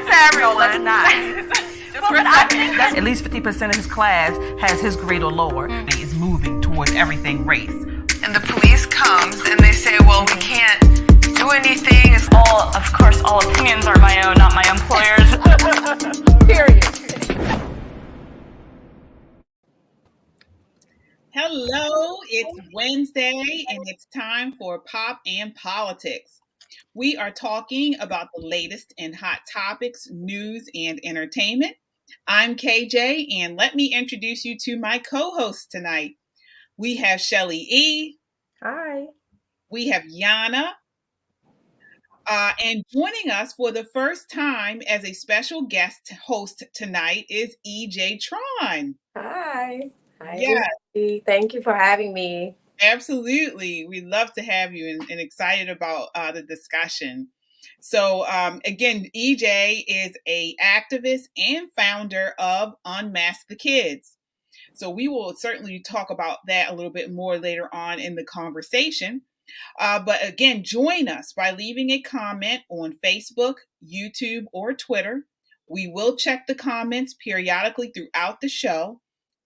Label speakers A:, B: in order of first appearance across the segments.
A: to everyone.
B: No, let's not.
A: But I think
B: That's at least 50% of his class has his grade or lower. Is moving towards everything race.
C: And the police comes and they say, well, we can't do anything.
A: of course, all opinions are my own, not my employer's.
D: Period.
E: Hello, it's Wednesday and it's time for Pop and Politics. We are talking about the latest in hot topics, news, and entertainment. I'm KJ, and let me introduce you to my co-hosts tonight. We have Shelly E.
D: Hi.
E: We have Yana. And joining us for the first time as a special guest host tonight is EJ Tron.
D: Hi.
E: Yes.
D: Thank you for having me.
E: Absolutely. We'd love to have you and excited about the discussion. So again, EJ is a activist and founder of Unmask the Kids. So we will certainly talk about that a little bit more later on in the conversation. But again, join us by leaving a comment on Facebook, YouTube, or Twitter. We will check the comments periodically throughout the show.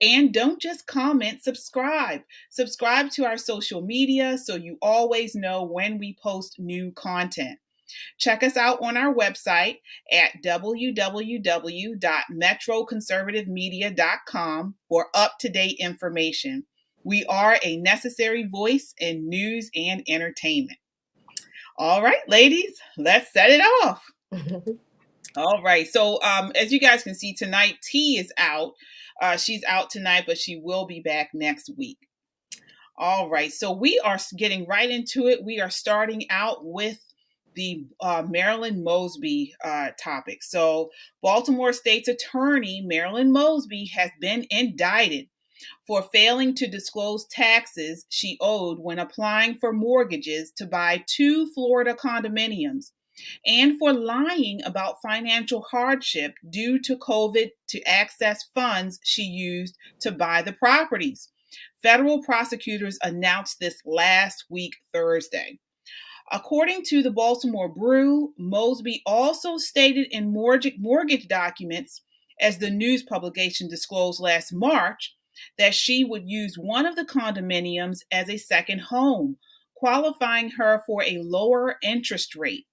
E: And don't just comment, subscribe. Subscribe to our social media so you always know when we post new content. Check us out on our website at www.metroconservativemedia.com for up-to-date information. We are a necessary voice in news and entertainment. All right, ladies, let's set it off. All right. So as you guys can see tonight, T is out. She's out tonight, but she will be back next week. All right. So we are getting right into it. We are starting out with the Marilyn Mosby topic. So Baltimore State's attorney, Marilyn Mosby, has been indicted for failing to disclose taxes she owed when applying for mortgages to buy 2 Florida condominiums, and for lying about financial hardship due to COVID to access funds she used to buy the properties. Federal prosecutors announced this last week, Thursday. According to the Baltimore Brew, Mosby also stated in mortgage documents, as the news publication disclosed last March, that she would use one of the condominiums as a second home, qualifying her for a lower interest rate.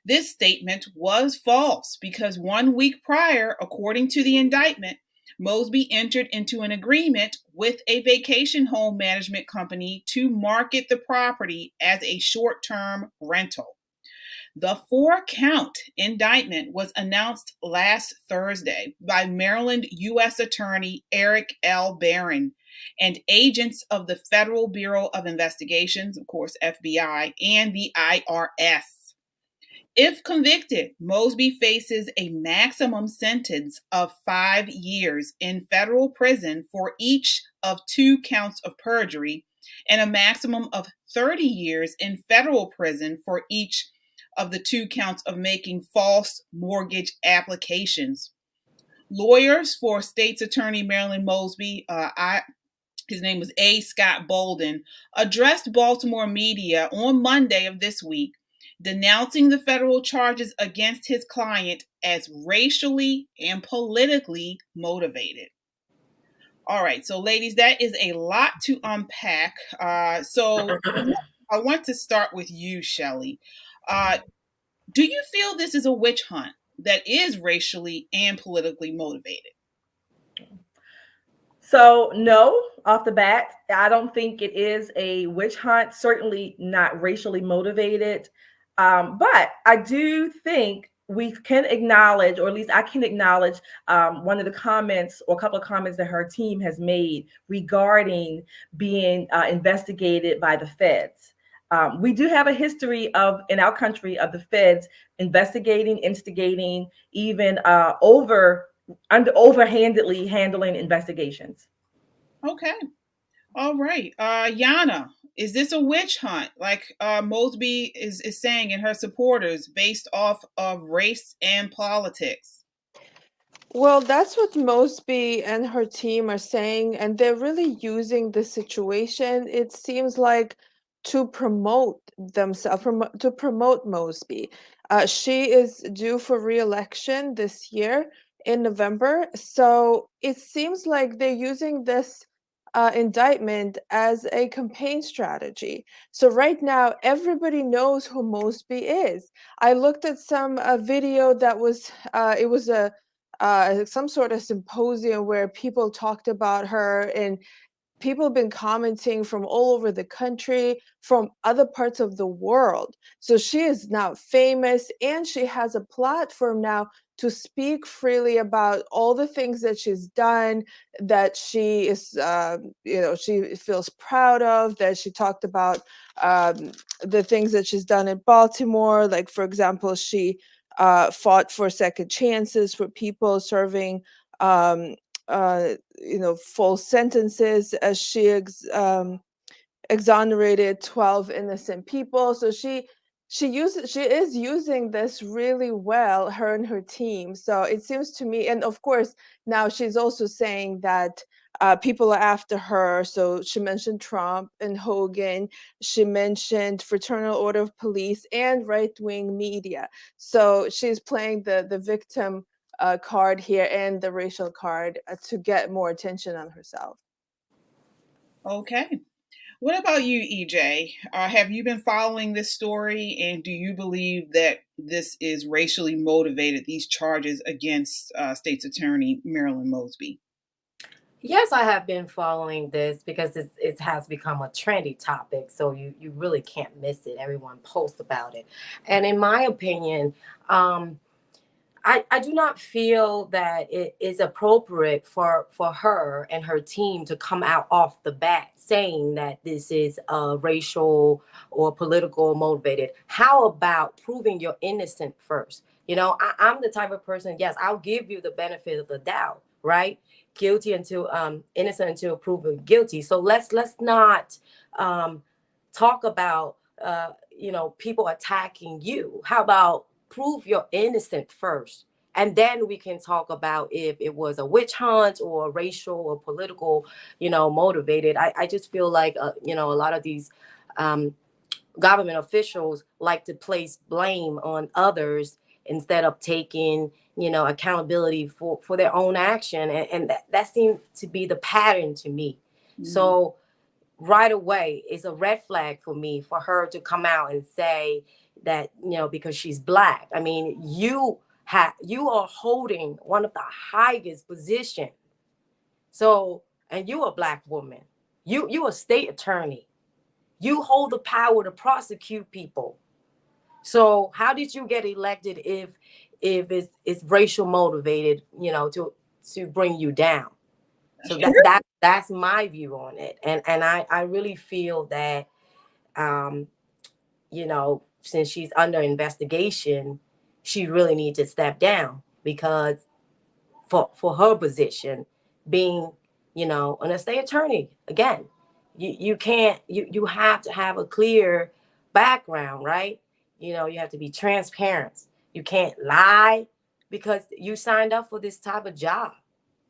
E: This statement was false because 1 week prior, according to the indictment, Mosby entered into an agreement with a vacation home management company to market the property as a short-term rental. The 4-count indictment was announced last Thursday by Maryland U.S. Attorney Eric L. Barron and agents of the Federal Bureau of Investigations, of course, FBI, and the IRS. If convicted, Mosby faces a maximum sentence of 5 years in federal prison for each of 2 counts of perjury and a maximum of 30 years in federal prison for each of the 2 counts of making false mortgage applications. Lawyers for State's Attorney Marilyn Mosby, his name was A. Scott Bolden, addressed Baltimore media on Monday of this week, denouncing the federal charges against his client as racially and politically motivated. All right, so ladies, that is a lot to unpack. So I want to start with you, Shelly. Do you feel this is a witch hunt that is racially and politically motivated?
D: So, no, off the bat, I don't think it is a witch hunt, certainly not racially motivated. But I do think we can acknowledge, or at least I can acknowledge, one of the comments or a couple of comments that her team has made regarding being investigated by the feds. We do have a history in our country of the feds investigating, instigating, even overhandedly handling investigations.
E: Okay. All right. Yana, is this a witch hunt like Mosby is saying and her supporters based off of race and politics?
F: Well, that's what Mosby and her team are saying, and they're really using the situation. It seems like to promote themselves, to promote Mosby. She is due for re-election this year in November, so it seems like they're using this indictment as a campaign strategy. So right now, everybody knows who Mosby is. I looked at some video that was it was a some sort of symposium where people talked about her, and people have been commenting from all over the country, from other parts of the world. So she is now famous, and she has a platform now to speak freely about all the things that she's done, that she is, she feels proud of, that she talked about the things that she's done in Baltimore. Like, for example, she fought for second chances for people serving um, full sentences, as she exonerated 12 innocent people. So she is using this really well, her and her team. So it seems to me, and of course now she's also saying that people are after her. So she mentioned Trump and Hogan. She mentioned Fraternal Order of Police and right-wing media. So she's playing the victim card here and the racial card to get more attention on herself.
E: Okay. What about you, EJ? Have you been following this story, and do you believe that this is racially motivated, these charges against State's Attorney Marilyn Mosby?
G: Yes, I have been following this because it has become a trendy topic. So you really can't miss it. Everyone posts about it. And in my opinion, I do not feel that it is appropriate for her and her team to come out off the bat saying that this is racial or political motivated. How about proving you're innocent first? I'm the type of person, yes, I'll give you the benefit of the doubt, right? Guilty until innocent until proven guilty. So let's not talk about people attacking you. How about prove you're innocent first, and then we can talk about if it was a witch hunt or racial or political motivated. I just feel like a lot of these government officials like to place blame on others instead of taking accountability for their own action, and that seems to be the pattern to me. So right away, it's a red flag for me for her to come out and say that because she's Black. I mean, you are holding one of the highest position. So, and you a Black woman, you a state attorney, you hold the power to prosecute people. So how did you get elected if it's racial motivated, to bring you down? So that's my view on it. And I really feel that since she's under investigation, she really needs to step down, because for her position, being an estate attorney, again, you can't, you have to have a clear background, right? You have to be transparent. You can't lie because you signed up for this type of job.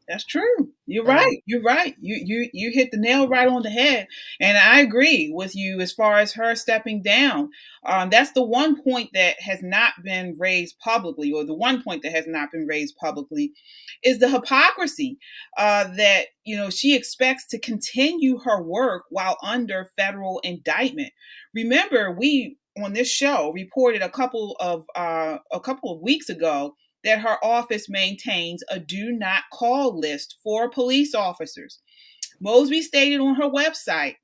E: That's true. You're right. You're right. You hit the nail right on the head. And I agree with you as far as her stepping down. That's the one point that has not been raised publicly, or the one point that has not been raised publicly, is the hypocrisy that she expects to continue her work while under federal indictment. Remember, we on this show reported a couple of weeks ago that her office maintains a do not call list for police officers. Mosby stated on her website,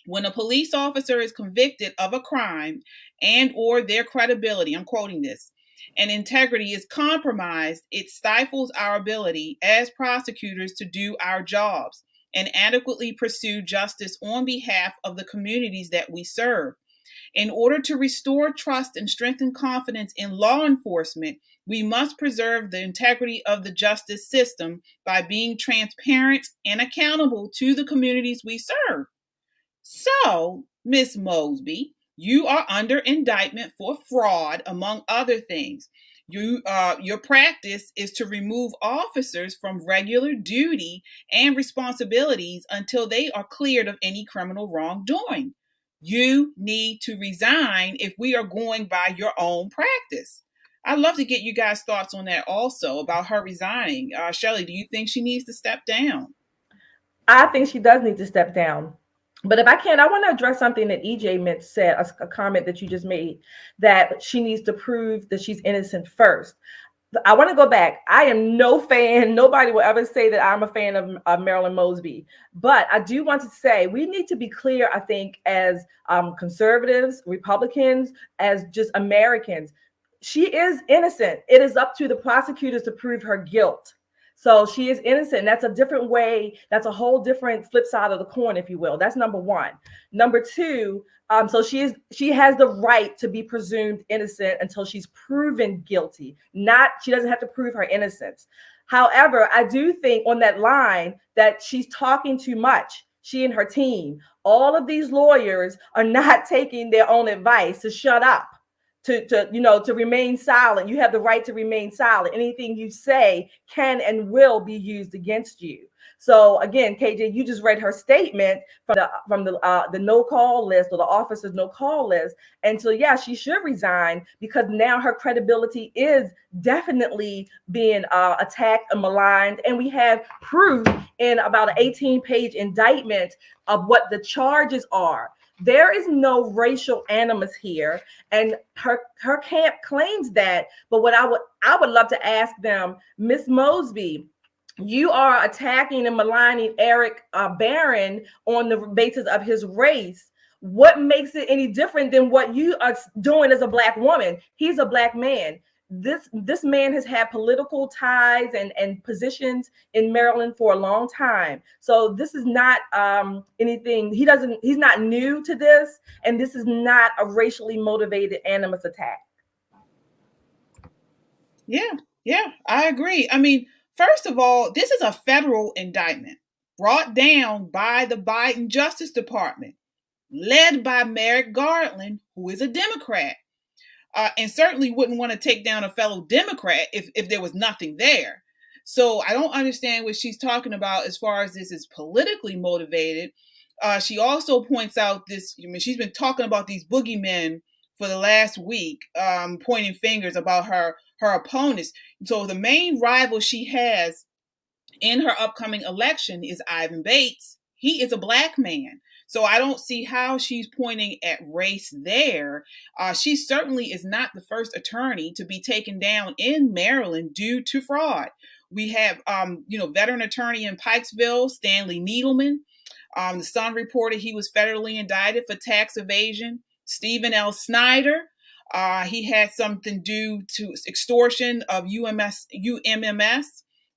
E: when a police officer is convicted of a crime and or their credibility, I'm quoting this, and integrity is compromised, it stifles our ability as prosecutors to do our jobs and adequately pursue justice on behalf of the communities that we serve. In order to restore trust and strengthen confidence in law enforcement, we must preserve the integrity of the justice system by being transparent and accountable to the communities we serve. So, Miss Mosby, you are under indictment for fraud, among other things. Your practice is to remove officers from regular duty and responsibilities until they are cleared of any criminal wrongdoing. You need to resign if we are going by your own practice. I'd love to get you guys' thoughts on that also about her resigning. Shelly, do you think she needs to step down?
D: I think she does need to step down. But if I can, I want to address something that EJ said, a comment that you just made, that she needs to prove that she's innocent first. I want to go back. I am no fan. Nobody will ever say that I'm a fan of Marilyn Mosby. But I do want to say we need to be clear, I think, as conservatives, Republicans, as just Americans. She is innocent. It is up to the prosecutors to prove her guilt. So she is innocent. That's a different way. That's a whole different flip side of the coin, if you will. That's number one. Number two, so she has the right to be presumed innocent until she's proven guilty. She doesn't have to prove her innocence. However, I do think on that line that she's talking too much. She and her team. All of these lawyers are not taking their own advice to shut up. To remain silent. You have the right to remain silent. Anything you say can and will be used against you. So again, KJ, you just read her statement from the no call list, or the officer's no call list. And so yeah, she should resign, because now her credibility is definitely being attacked and maligned. And we have proof in about an 18-page indictment of what the charges are. There is no racial animus here, and her camp claims that. But what I would love to ask them, Miss Mosby, you are attacking and maligning Eric Barron on the basis of his race. What makes it any different than what you are doing as a Black woman? He's a Black man. This man has had political ties and positions in Maryland for a long time. So this is not anything. He's not new to this, and this is not a racially motivated animus attack.
E: Yeah, I agree. I mean, first of all, this is a federal indictment brought down by the Biden Justice Department, led by Merrick Garland, who is a Democrat. And certainly wouldn't want to take down a fellow Democrat if there was nothing there. So I don't understand what she's talking about as far as this is politically motivated. She also points out this, she's been talking about these boogeymen for the last week, pointing fingers about her opponents. So the main rival she has in her upcoming election is Ivan Bates. He is a Black man. So I don't see how she's pointing at race there. She certainly is not the first attorney to be taken down in Maryland due to fraud. We have, veteran attorney in Pikesville, Stanley Needleman. The Sun reported he was federally indicted for tax evasion. Stephen L. Snyder, he had something due to extortion of UMMS.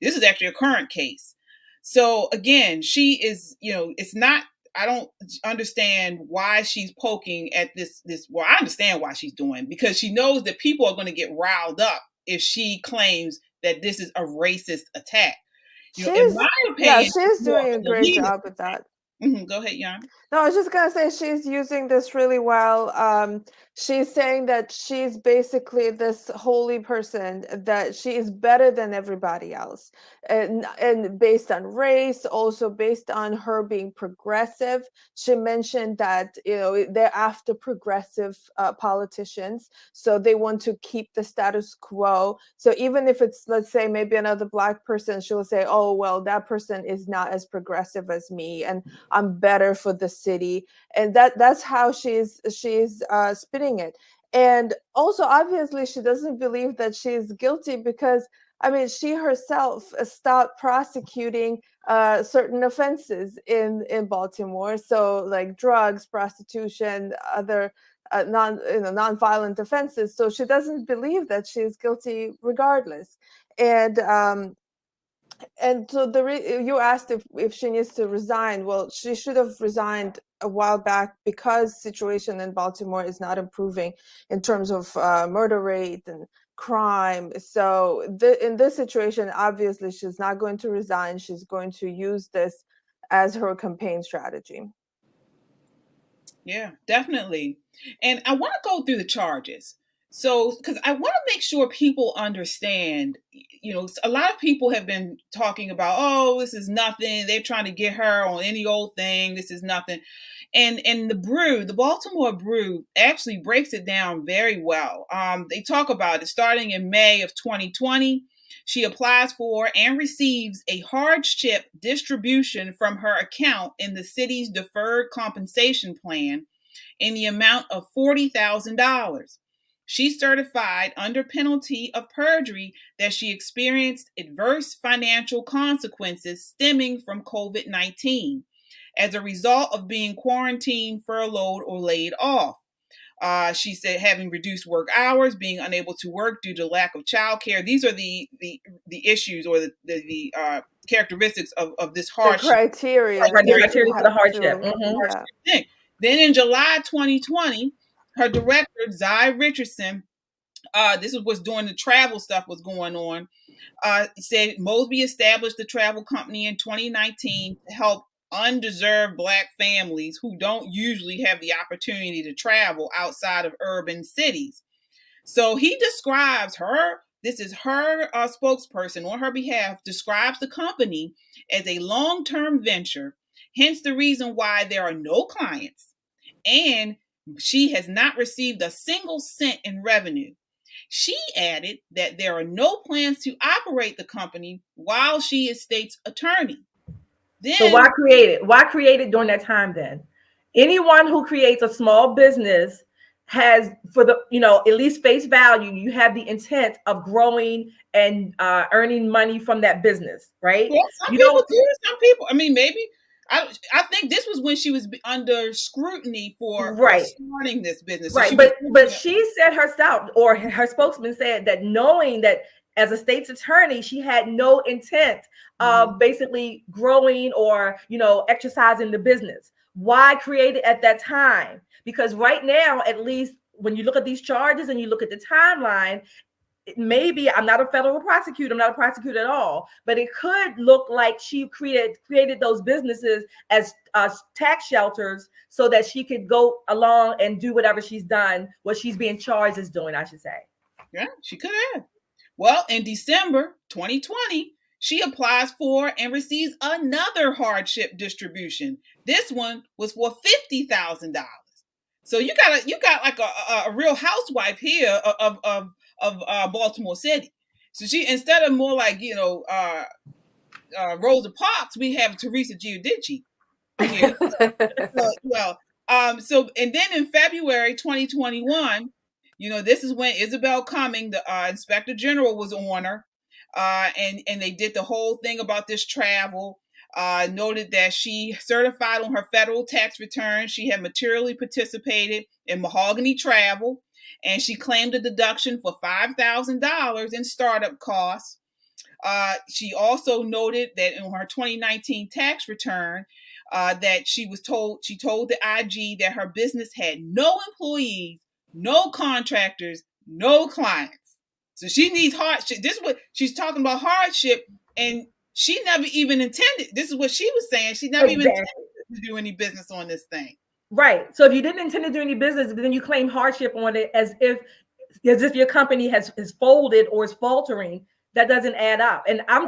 E: This is actually a current case. So again, she is, it's not, I don't understand why she's poking at this. Well, I understand why she's doing, because she knows that people are going to get riled up if she claims that this is a racist attack. In my opinion,
F: she's doing a great job with that.
E: Go ahead, Yana.
F: No, I was just gonna say she's using this really well. She's saying that she's basically this holy person, that she is better than everybody else, and based on race, also based on her being progressive. She mentioned that they're after progressive politicians, so they want to keep the status quo. So even if it's, let's say, maybe another Black person, she'll say, "Oh well, that person is not as progressive as me, and I'm better for the city." And that's how she's spinning it. And also, obviously, she doesn't believe that she's guilty, because she herself stopped prosecuting certain offenses in Baltimore, so like drugs, prostitution, other non-violent offenses. So she doesn't believe that she's guilty regardless. And so you asked if she needs to resign. Well, she should have resigned a while back, because situation in Baltimore is not improving in terms of murder rate and crime. So in this situation, obviously, she's not going to resign. She's going to use this as her campaign strategy.
E: Yeah, definitely. And I want to go through the charges. So, because I want to make sure people understand, a lot of people have been talking about, oh, this is nothing. They're trying to get her on any old thing. This is nothing. And the Baltimore Brew actually breaks it down very well. They talk about it starting in May of 2020. She applies for and receives a hardship distribution from her account in the city's deferred compensation plan in the amount of $40,000. She certified under penalty of perjury that she experienced adverse financial consequences stemming from COVID-19 as a result of being quarantined, furloughed, or laid off. She said having reduced work hours, being unable to work due to lack of childcare. These are the issues or the characteristics of this hardship.
F: The criteria.
D: The criteria for the hardship.
F: Yeah.
E: Then in July 2020, her director, Zy Richardson, this was during the travel stuff was going on, said Mosby established the travel company in 2019 to help undeserved Black families who don't usually have the opportunity to travel outside of urban cities. So he describes her, this is her spokesperson on her behalf, describes the company as a long-term venture, hence the reason why there are no clients, and she has not received a single cent in revenue. She added that there are no plans to operate the company while she is state's attorney. Then,
D: so why create it? Why create it during that time then? Anyone who creates a small business has, for the, at least face value, you have the intent of growing and earning money from that business, right?
E: Well, some people do. Some people, I mean, maybe. I think this was when she was under scrutiny for starting this business. So
D: right, but she said herself, or her spokesman said, that knowing that as a state's attorney, she had no intent of basically growing or, exercising the business. Why create it at that time? Because right now, at least when you look at these charges and you look at the timeline, maybe, I'm not a federal prosecutor, I'm not a prosecutor at all, but it could look like she created those businesses as tax shelters so that she could go along and do whatever she's done, what she's being charged as doing, I should say.
E: Yeah, she could have. Well, in December 2020, she applies for and receives another hardship distribution. This one was for $50,000. So you got like a real housewife here of Baltimore City. So she, instead of more like Rosa Parks, we have Teresa Giudice here. So and then in February 2021, this is when Isabel Cumming, the Inspector General, was on her, and they did the whole thing about this travel. Noted that she certified on her federal tax return she had materially participated in mahogany travel, and she claimed a deduction for $5,000 in startup costs. She also noted that in her 2019 tax return, that she told the IG that her business had no employees, no contractors, no clients. So she needs hardship. This is what she's talking about, hardship, and she never even intended. This is what she was saying. She never even intended to do any business on this thing.
D: Right. So if you didn't intend to do any business, then you claim hardship on it as if your company has folded or is faltering. That doesn't add up. And I'm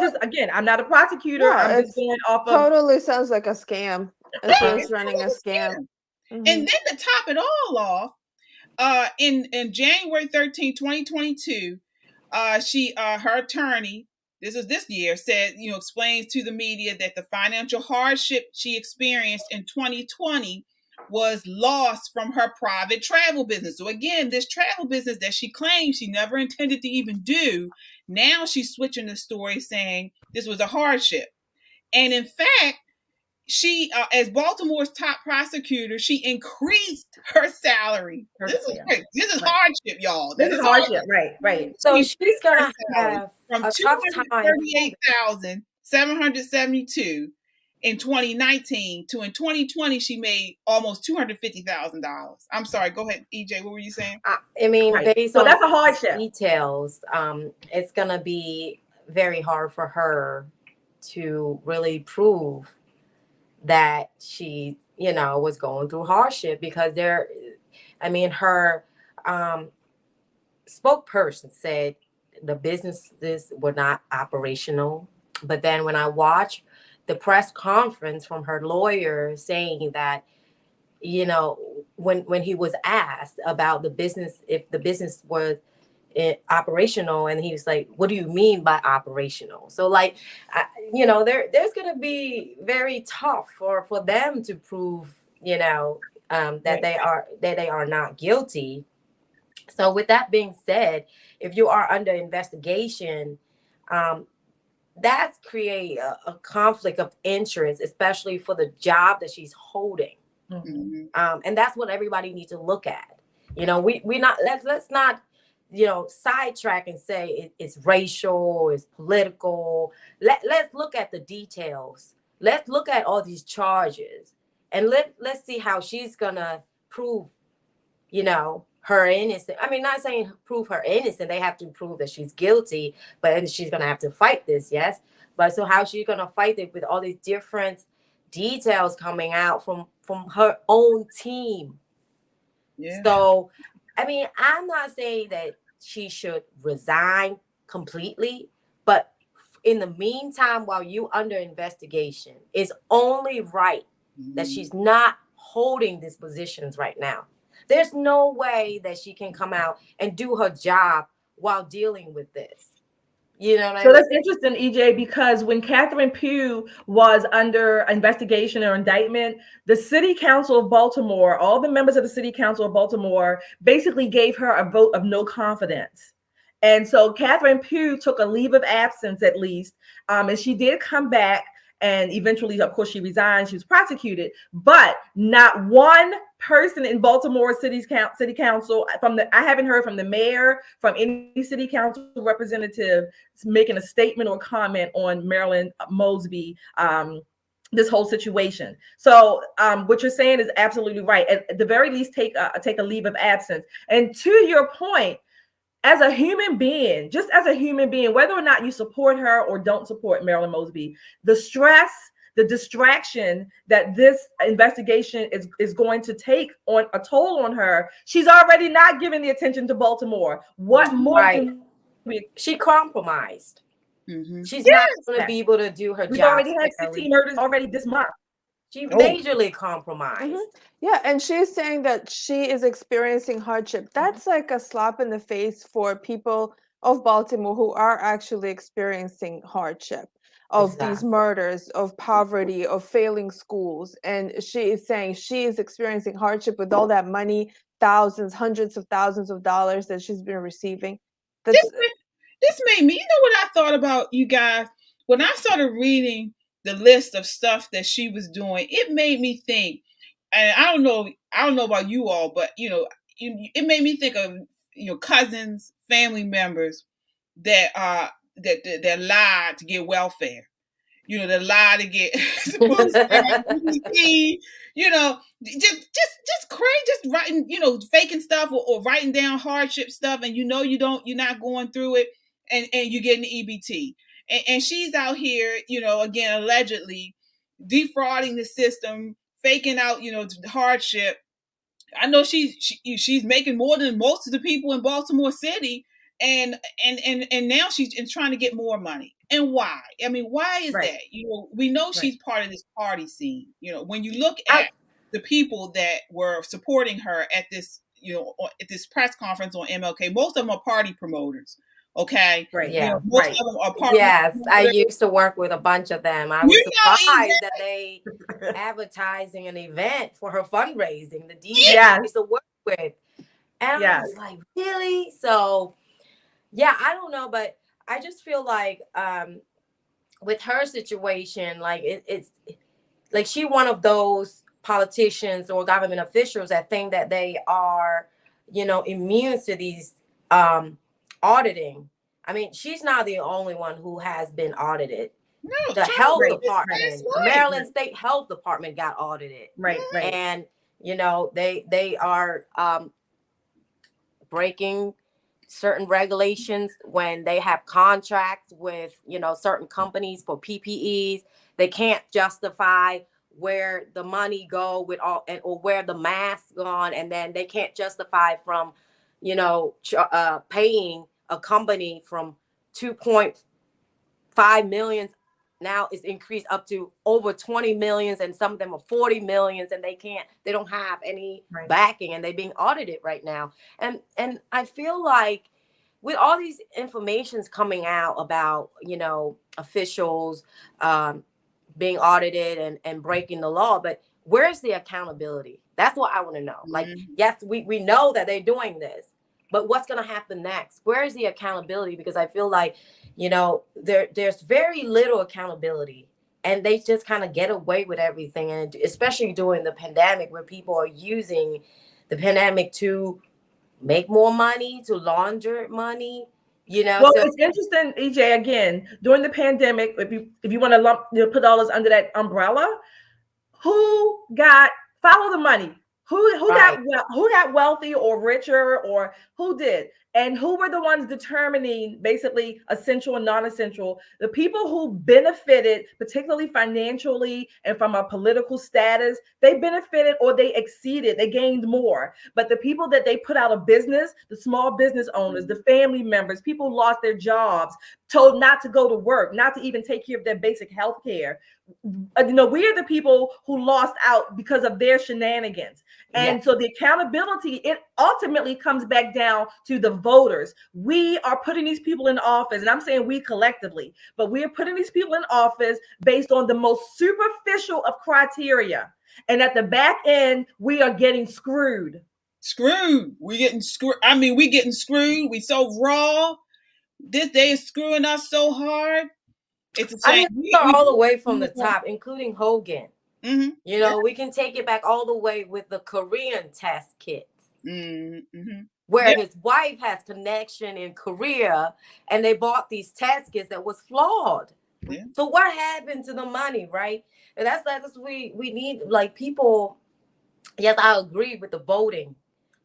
D: not a prosecutor.
F: No,
D: I'm just going off of.
F: Totally sounds like a scam. She's running a scam.
E: And then to top it all off, in January 13, 2022, her attorney, this year, said, explains to the media that the financial hardship she experienced in 2020 was lost from her private travel business. So again, this travel business that she claims she never intended to even do, now she's switching the story saying this was a hardship. And in fact, she, as Baltimore's top prosecutor, she increased her salary. This is hardship, y'all.
D: This is hardship, right.
G: So she's gonna have
E: from
G: a tough time.
E: $238,772 in 2019 to in 2020 she made almost $250,000. I'm sorry. Go ahead, EJ. What were you saying?
G: I mean, based on
D: that's a hardship.
G: Details, it's gonna be very hard for her to really prove that she, was going through hardship, because her spokesperson said the businesses were not operational. But then when I watched the press conference from her lawyer saying that, when he was asked about the business, if the business was operational, and he was like, what do you mean by operational? So like, there's going to be very tough for them to prove, that they are not guilty. So with that being said, if you are under investigation, that's create a conflict of interest, especially for the job that she's holding. And that's what everybody needs to look at. We not let's not sidetrack and say it's racial, it's political. Let's look at the details. Let's look at all these charges, and let's see how she's gonna prove her innocent. I mean, not saying prove her innocent. They have to prove that she's guilty, but she's gonna have to fight this, yes. But so how she's gonna fight it with all these different details coming out from her own team? Yeah. So, I mean, I'm not saying that she should resign completely, but in the meantime, while you under investigation, it's only right that she's not holding these positions right now. There's no way that she can come out and do her job while dealing with this. You know what I mean?
D: So that's interesting, EJ, because when Catherine Pugh was under investigation or indictment, the city council of Baltimore, all the members of the city council of Baltimore basically gave her a vote of no confidence. And so Catherine Pugh took a leave of absence at least, and she did come back. And eventually, of course, she resigned. She was prosecuted, but not one person in Baltimore city council I haven't heard from the mayor, from any city council representative making a statement or comment on Marilyn Mosby, this whole situation. So what you're saying is absolutely right. At the very least, take a leave of absence. And to your point, as a human being, just as a human being, whether or not you support her or don't support Marilyn Mosby, the stress, the distraction that this investigation is going to take on a toll on her, she's already not giving the attention to Baltimore. What more?
G: She compromised. She's not going to be able to do her job.
D: We've already had 16 murders already this month.
G: She majorly compromised.
F: Yeah, and she's saying that she is experiencing hardship. That's like a slap in the face for people of Baltimore who are actually experiencing hardship of these murders, of poverty, of failing schools. And she is saying she is experiencing hardship with all that money, thousands, hundreds of thousands of dollars that she's been receiving.
E: This made me, you know what I thought about, you guys? When I started reading the list of stuff that she was doing, it made me think, and I don't know about you all, but it made me think of cousins, family members that lied to get welfare. That lie to get supposed to just crazy, just writing, faking stuff or writing down hardship stuff, and you're not going through it, and you're getting the EBT. And she's out here, again, allegedly defrauding the system, faking out, hardship. I know she's making more than most of the people in Baltimore City, and now she's trying to get more money. And why? I mean, why is that? We know she's part of this party scene. When you look at the people that were supporting her at this, at this press conference on MLK, most of them are party promoters. Okay.
G: Right. Yeah.
E: Most of them are party promoters.
G: I used to work with a bunch of them. I was surprised that they advertising an event for her fundraising. The DJ I used to work with, and I was like, really? So, I don't know, but I just feel like with her situation, like it's like she one of those politicians or government officials that think that they are, immune to these auditing. I mean, she's not the only one who has been audited. No, the health department, the Maryland State Health Department got audited. Right. And they are breaking certain regulations when they have contracts with certain companies for PPEs. They can't justify where the money go with all or where the masks gone, and then they can't justify from paying a company from 2.5 million now is increased up to over 20 millions, and some of them are 40 millions, and they don't have any backing, and they're being audited right now. And I feel like with all these informations coming out about, officials being audited and breaking the law, but where's the accountability? That's what I want to know.
E: Mm-hmm.
G: Like, yes, we know that they're doing this, but what's going to happen next? Where is the accountability? Because I feel like, there's very little accountability, and they just kind of get away with everything. And especially during the pandemic, where people are using the pandemic to make more money, to launder money,
D: Well,
G: so
D: it's interesting, EJ. Again, during the pandemic, if you want to put all this under that umbrella, who follow the money? Who got wealthy or richer, or who did? And who were the ones determining basically essential and non-essential? The people who benefited, particularly financially and from a political status, they benefited or they exceeded, they gained more. But the people that they put out of business, the small business owners, the family members, people who lost their jobs, told not to go to work, not to even take care of their basic health care. We are the people who lost out because of their shenanigans. And so the accountability, it ultimately comes back down to the voters. We are putting these people in office, and I'm saying we collectively, but we are putting these people in office based on the most superficial of criteria. And at the back end, we are getting screwed.
E: We getting screwed. I mean, we getting screwed. We so raw. This day is screwing us so hard. It's a shame.
G: We all the way from the top, including Hogan. Mm-hmm. We can take it back all the way with the Korean test kits, where his wife has connection in Korea, and they bought these test kits that was flawed. Yeah. So what happened to the money, right? And that's we need, like, people. Yes, I agree with the voting.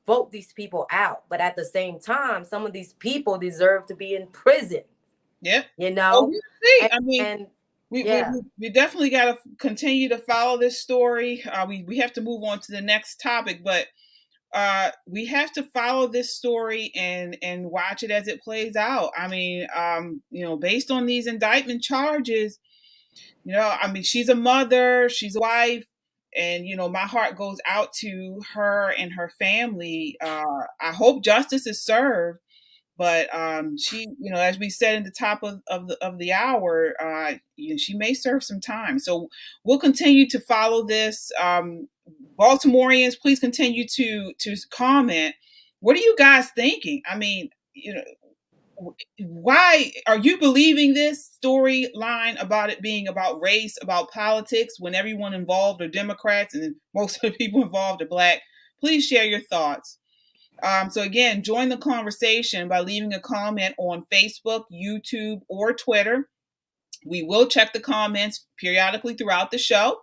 G: Vote these people out, but at the same time, some of these people deserve to be in prison.
E: Yeah,
G: We'll
E: see. We definitely got to continue to follow this story. We have to move on to the next topic, but we have to follow this story and watch it as it plays out. I mean, based on these indictment charges, she's a mother, she's a wife, and my heart goes out to her and her family. I hope justice is served. But she, as we said in the top of the hour, she may serve some time. So we'll continue to follow this. Baltimoreans, please continue to comment. What are you guys thinking? I mean, why are you believing this storyline about it being about race, about politics, when everyone involved are Democrats and most of the people involved are Black? Please share your thoughts. So again, join the conversation by leaving a comment on Facebook, YouTube, or Twitter. We will check the comments periodically throughout the show.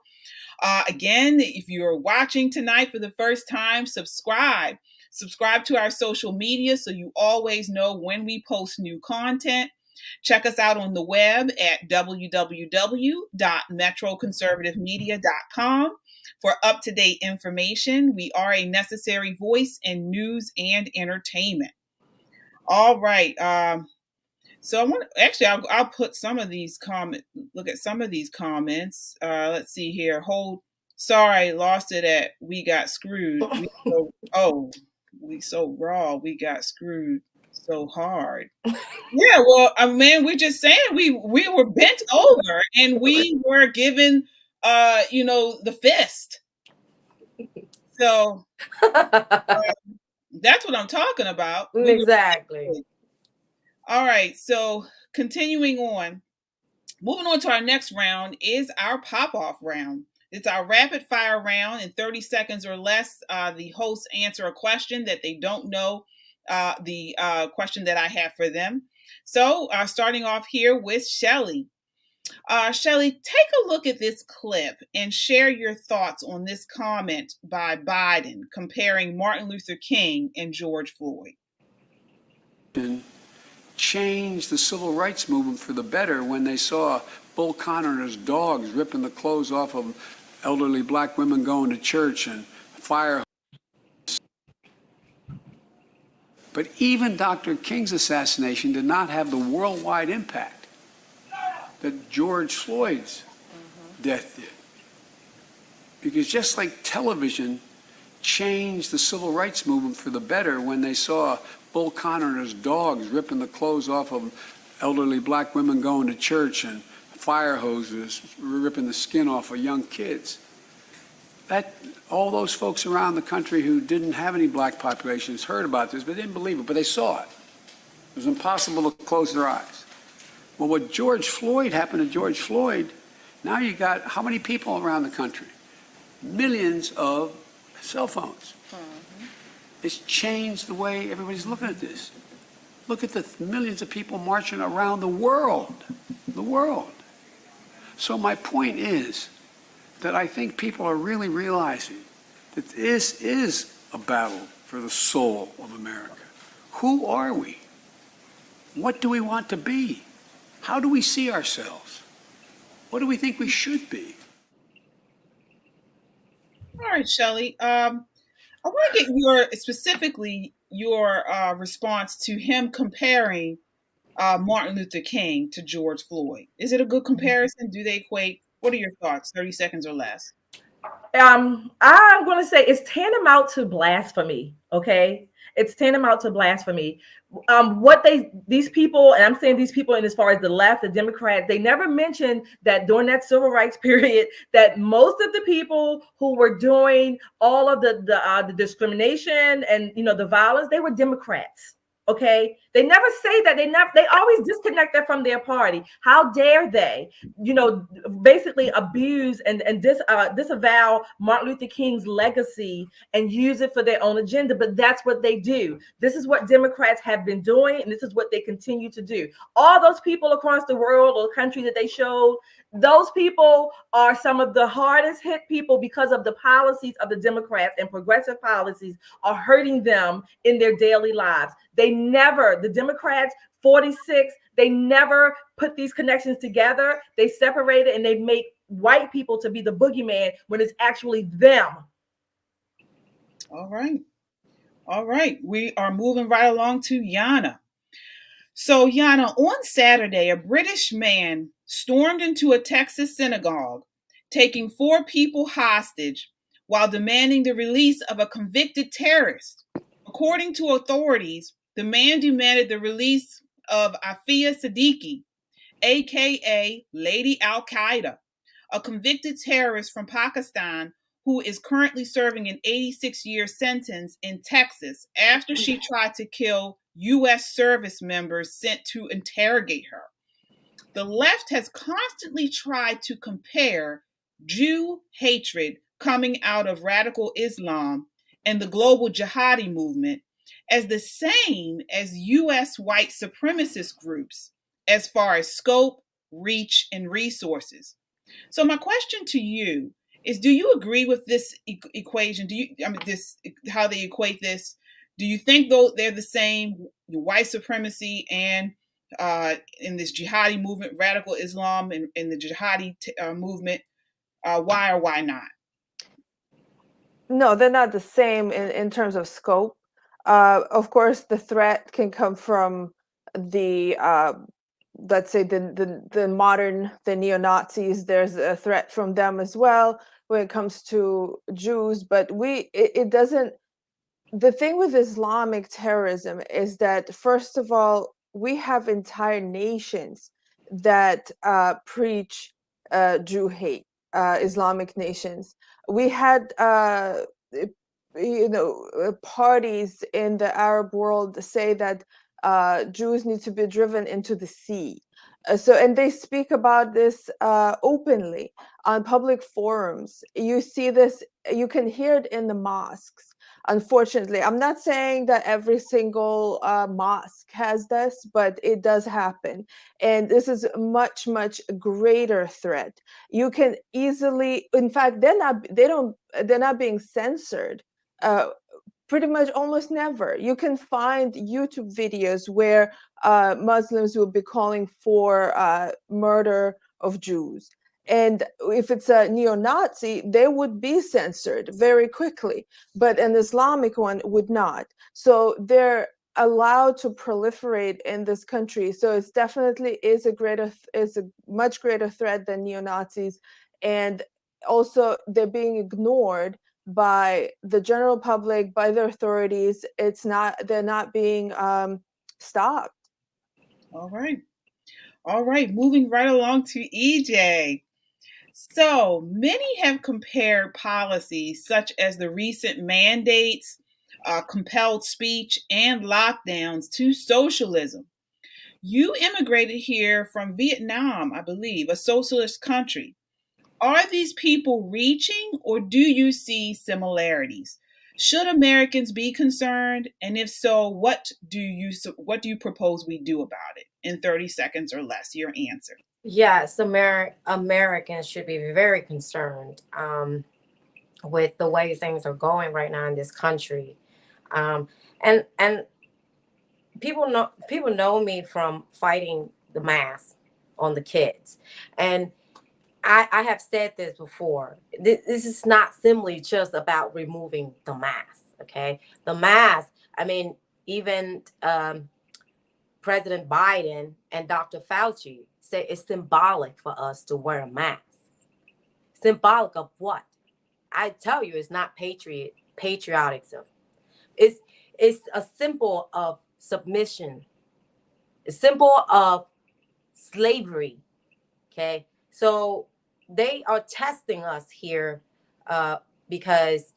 E: Again, if you're watching tonight for the first time, subscribe. Subscribe to our social media so you always know when we post new content. Check us out on the web at www.metroconservativemedia.com for up-to-date information. We are a necessary voice in news and entertainment. All right. So I'll put some of these comments. Look at some of these comments. Let's see here. Sorry, lost it at we got screwed. We so raw. We got screwed so hard. Yeah, well, we're just saying we were bent over and we were given, the fist. So that's what I'm talking about.
G: Exactly.
E: All right. So continuing on, moving on to our next round is our pop-off round. It's our rapid fire round. In 30 seconds or less, the hosts answer a question that they don't know the question that I have for them. So starting off here with Shelly. Shelly, take a look at this clip and share your thoughts on this comment by Biden comparing Martin Luther King and George Floyd.
H: Changed the civil rights movement for the better when they saw Bull Connor and his dogs ripping the clothes off of elderly Black women going to church and fire But even Dr. King's assassination did not have the worldwide impact that George Floyd's death did. Because just like television changed the civil rights movement for the better when they saw Bull Connor and his dogs ripping the clothes off of elderly black women going to church and fire hoses ripping the skin off of young kids. That all those folks around the country who didn't have any black populations heard about this, but didn't believe it, but they saw it. It was impossible to close their eyes. Well, what George Floyd happened to George Floyd, now you got how many people around the country? Millions of cell phones. It's changed the way everybody's looking at this. Look at the millions of people marching around the world. The world. So my point is that I think people are really realizing that this is a battle for the soul of America. Who are we? What do we want to be? How do we see ourselves? What do we think we should be?
E: All right, Shelly. I want to get specifically your response to him comparing Martin Luther King to George Floyd. Is it a good comparison? Do they equate? What are your thoughts? 30 seconds or less.
D: I'm going to say it's tantamount to blasphemy. Okay, it's tantamount to blasphemy. These people, and I'm saying these people, and as far as the left, the Democrats, they never mentioned that during that civil rights period, that most of the people who were doing all of the discrimination and the violence, they were Democrats. Okay, they never say that. They always disconnect that from their party. How dare they, basically abuse and disavow Martin Luther King's legacy and use it for their own agenda. But that's what they do. This is what Democrats have been doing, and this is what they continue to do. All those people across the world or country that they showed, those people are some of the hardest hit people because of the policies of the Democrats, and progressive policies are hurting them in their daily lives. The Democrats, 46, they never put these connections together. They separated and they make white people to be the boogeyman when it's actually them.
E: All right. We are moving right along to Yana. So, Yana, on Saturday, a British man stormed into a Texas synagogue, taking 4 people hostage while demanding the release of a convicted terrorist. According to authorities, the man demanded the release of Afia Siddiqui, aka Lady Al-Qaeda, a convicted terrorist from Pakistan who is currently serving an 86-year sentence in Texas after she tried to kill U.S. service members sent to interrogate her. The left has constantly tried to compare Jew hatred coming out of radical Islam and the global jihadi movement as the same as U.S. white supremacist groups as far as scope, reach, and resources. So my question to you is, do you agree with this equation? How they equate this? Do you think though they're the same, white supremacy and in this jihadi movement, radical Islam and the jihadi movement? Why or why not?
F: No, they're not the same in terms of scope. Of course, the threat can come from the let's say the modern, the neo-Nazis. There's a threat from them as well when it comes to Jews, but it doesn't. The thing with Islamic terrorism is that, first of all, we have entire nations that preach Jew hate, Islamic nations. We had parties in the Arab world say that Jews need to be driven into the sea. And they speak about this openly on public forums. You see this, you can hear it in the mosques. Unfortunately, I'm not saying that every single mosque has this, but it does happen. And this is a much, much greater threat. You can easily, in fact, they're not being censored. Pretty much almost never. You can find YouTube videos where Muslims will be calling for murder of Jews. And if it's a neo-Nazi, they would be censored very quickly, but an Islamic one would not. So allowed to proliferate in this country. So it's definitely is a much greater threat than neo-Nazis, and also they're being ignored by the general public, by the authorities. They're not being stopped.
E: All right. All right. Moving right along to EJ. So many have compared policies such as the recent mandates, compelled speech, and lockdowns to socialism. You immigrated here from Vietnam, I believe, a socialist country. Are these people reaching, or do you see similarities? Should Americans be concerned? And if so, what do you propose we do about it? In 30 seconds or less, your answer.
G: Yes, Americans should be very concerned with the way things are going right now in this country. And people know me from fighting the mask on the kids, and I have said this before. This is not simply just about removing the mask. Okay, the mask. I mean, even President Biden and Dr. Fauci say it's symbolic for us to wear a mask. Symbolic of what? I tell you, it's not patriotism. It's a symbol of submission, a symbol of slavery. Okay, so they are testing us here because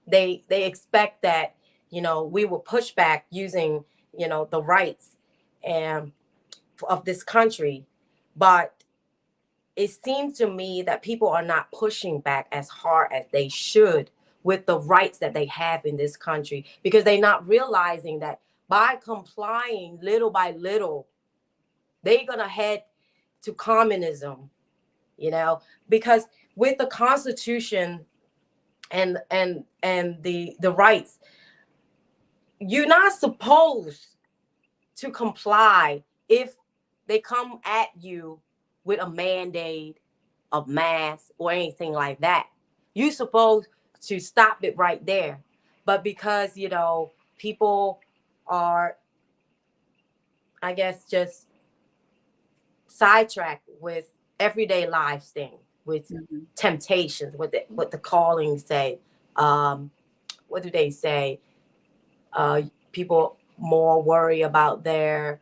G: they expect that we will push back using the rights and of this country, but it seems to me that people are not pushing back as hard as they should with the rights that they have in this country, because they're not realizing that by complying little by little, they're gonna head to communism, because with the Constitution and the rights, you're not supposed to comply if they come at you with a mandate of mask or anything like that. You're supposed to stop it right there. But because, people are, I guess, just sidetracked with everyday lives thing, with temptations, what the callings say. What do they say? People more worry about their,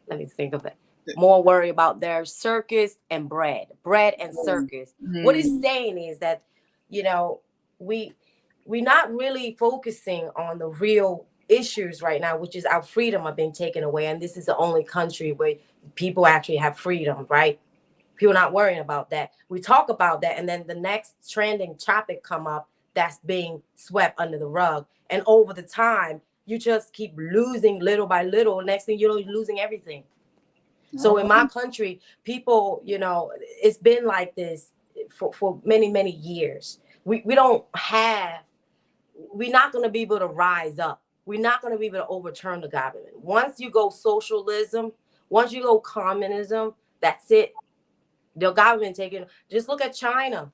G: let me think of it, more worry about their circus and bread and circus. What it's saying is that, we're not really focusing on the real issues right now, which is our freedom of being taken away. And this is the only country where people actually have freedom, right? People not worrying about that. We talk about that, and then the next trending topic come up that's being swept under the rug. And over the time, you just keep losing little by little. Next thing you know, you're losing everything. So in my country, people, it's been like this for many, many years. We're not going to be able to rise up. We're not going to be able to overturn the government. Once you go socialism, once you go communism, that's it. The government just look at China.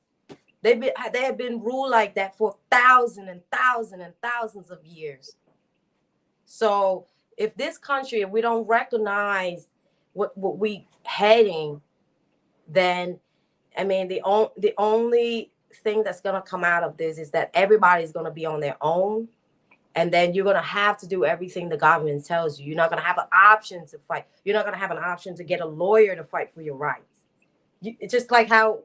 G: They have been ruled like that for thousands and thousands and thousands of years. So if this country, if we don't recognize what we heading, then I mean the only thing that's gonna come out of this is that everybody's gonna be on their own, and then you're gonna have to do everything the government tells you. You're not gonna have an option to fight. You're not gonna have an option to get a lawyer to fight for your rights. It's just like how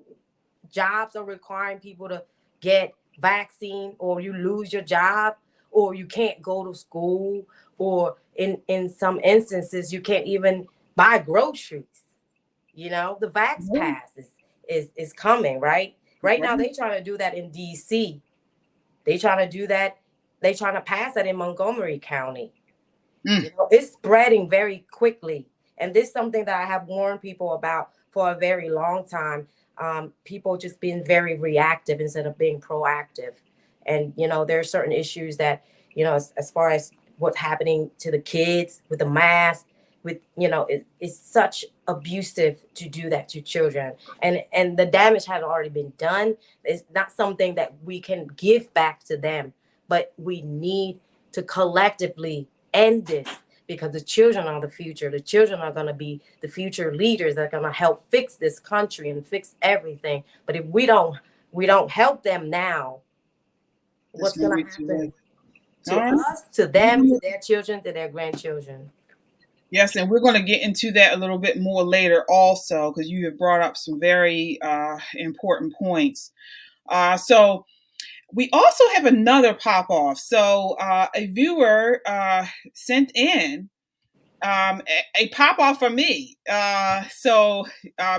G: jobs are requiring people to get vaccine, or you lose your job, or you can't go to school, or in some instances you can't even buy groceries. The vax pass is coming, right now. They trying to do that in DC. They trying to do that. They trying to pass that in Montgomery County. It's spreading very quickly, and this is something that I have warned people about for a very long time. People just being very reactive instead of being proactive. And, there are certain issues that, as far as what's happening to the kids with the mask, with, it's such abusive to do that to children. And the damage had already been done. It's not something that we can give back to them, but we need to collectively end this, because the children are the future. The children are going to be the future leaders that are going to help fix this country and fix everything. But if we don't help them now, what's going to happen to us, to them, to their children, to their grandchildren?
E: Yes, and we're going to get into that a little bit more later also, because you have brought up some very important points. So we also have another pop-off. So a viewer sent in a pop-off from me.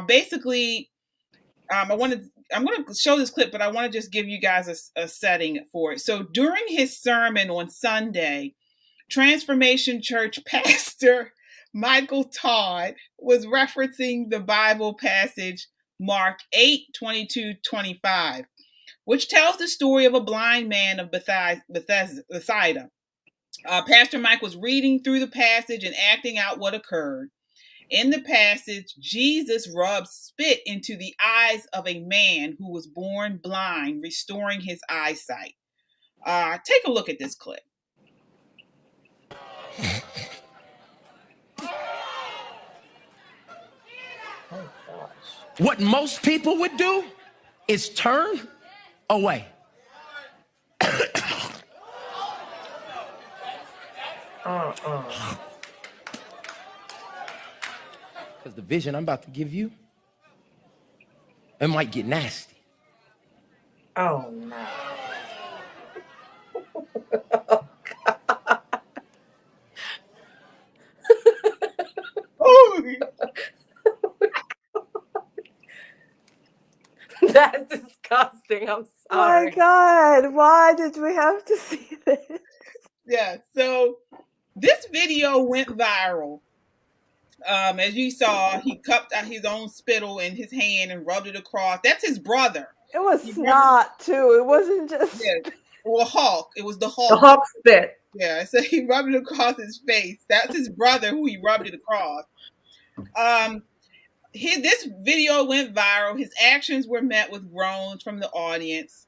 E: Basically, I'm going to show this clip, but I want to just give you guys a setting for it. So during his sermon on Sunday, Transformation Church pastor Michael Todd was referencing the Bible passage Mark 8:22-25, which tells the story of a blind man of Bethsaida. Pastor Mike was reading through the passage and acting out what occurred. In the passage, Jesus rubbed spit into the eyes of a man who was born blind, restoring his eyesight. Take a look at this clip.
I: What most people would do is turn away. Because the vision I'm about to give you, it might get nasty.
G: Oh, no. That's disgusting. I'm sorry.
F: My God, why did we have to see this?
E: Yeah, so this video went viral. As you saw, he cupped out his own spittle in his hand and rubbed it across. That's his brother.
F: It was snot too. It wasn't just.
E: Yeah, well, Hulk. It was the Hulk.
D: The Hulk spit.
E: Yeah, so he rubbed it across his face. That's his brother who he rubbed it across. This video went viral. His actions were met with groans from the audience.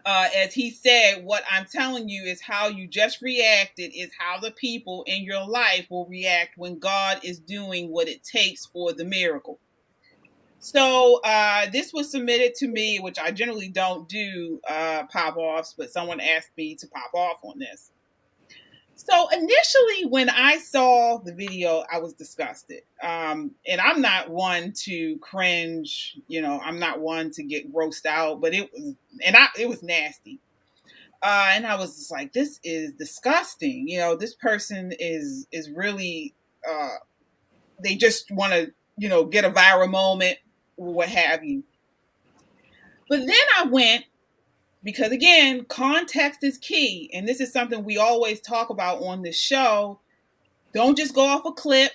E: As he said, what I'm telling you is how you just reacted is how the people in your life will react when God is doing what it takes for the miracle. So this was submitted to me, which I generally don't do pop-offs, but someone asked me to pop off on this. So initially, when I saw the video, I was disgusted. And I'm not one to cringe, I'm not one to get grossed out, but it was nasty. And I was just like, this is disgusting. This person is really, they just want to, get a viral moment or what have you. But then I went, because again, context is key. And this is something we always talk about on this show. Don't just go off a clip,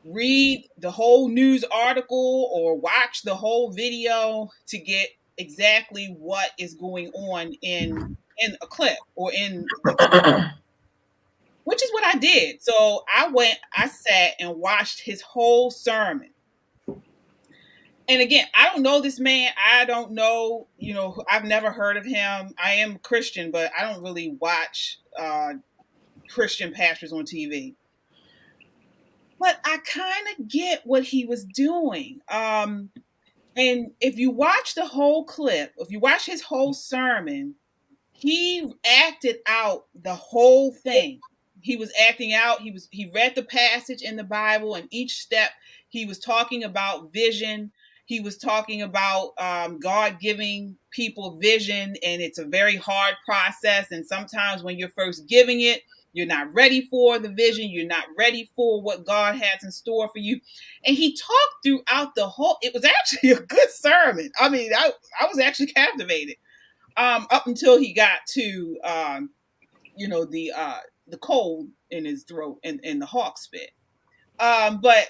E: read the whole news article or watch the whole video to get exactly what is going on in a clip or which is what I did. So I sat and watched his whole sermon. And again, I don't know this man. I don't know, I've never heard of him. I am Christian, but I don't really watch Christian pastors on TV. But I kind of get what he was doing. And if you watch the whole clip, if you watch his whole sermon, he acted out the whole thing. He was acting out. He read the passage in the Bible, and each step he was talking about vision. He was talking about God giving people vision, and it's a very hard process. And sometimes when you're first giving it, you're not ready for the vision. You're not ready for what God has in store for you. And he talked throughout the whole. It was actually a good sermon. I mean, I was actually captivated up until he got to the cold in his throat and the hawk spit. But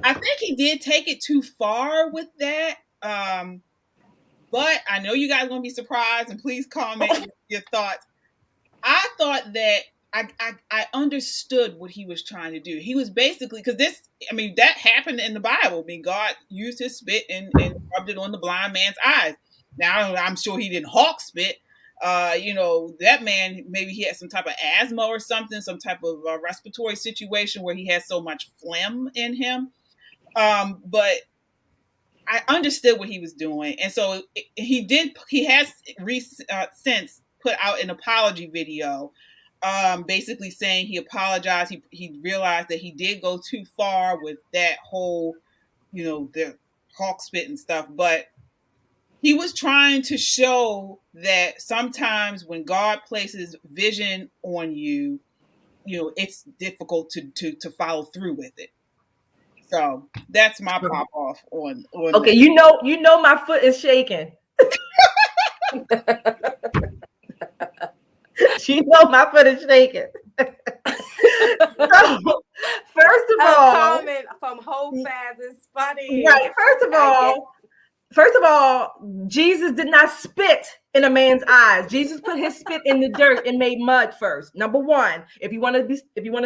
E: I think he did take it too far with that. But I know you guys are going to be surprised, and please comment your thoughts. I thought that I understood what he was trying to do. He was basically, because that happened in the Bible. I mean, God used his spit and rubbed it on the blind man's eyes. Now, I'm sure he didn't hawk spit, That man, maybe he had some type of asthma or something, some type of respiratory situation where he has so much phlegm in him. But I understood what he was doing, and so he has since put out an apology video, basically saying he apologized. He realized that he did go too far with that whole, the hawk spit and stuff, but he was trying to show that sometimes when God places vision on you, it's difficult to follow through with it. So that's my pop off on.
D: Okay, that. My foot is shaking. My foot is shaking. So, first of all,
G: comment from Hope Faz is funny.
D: Right. First of all, Jesus did not spit in a man's eyes. Jesus put his spit in the dirt and made mud first. Number one, if you want to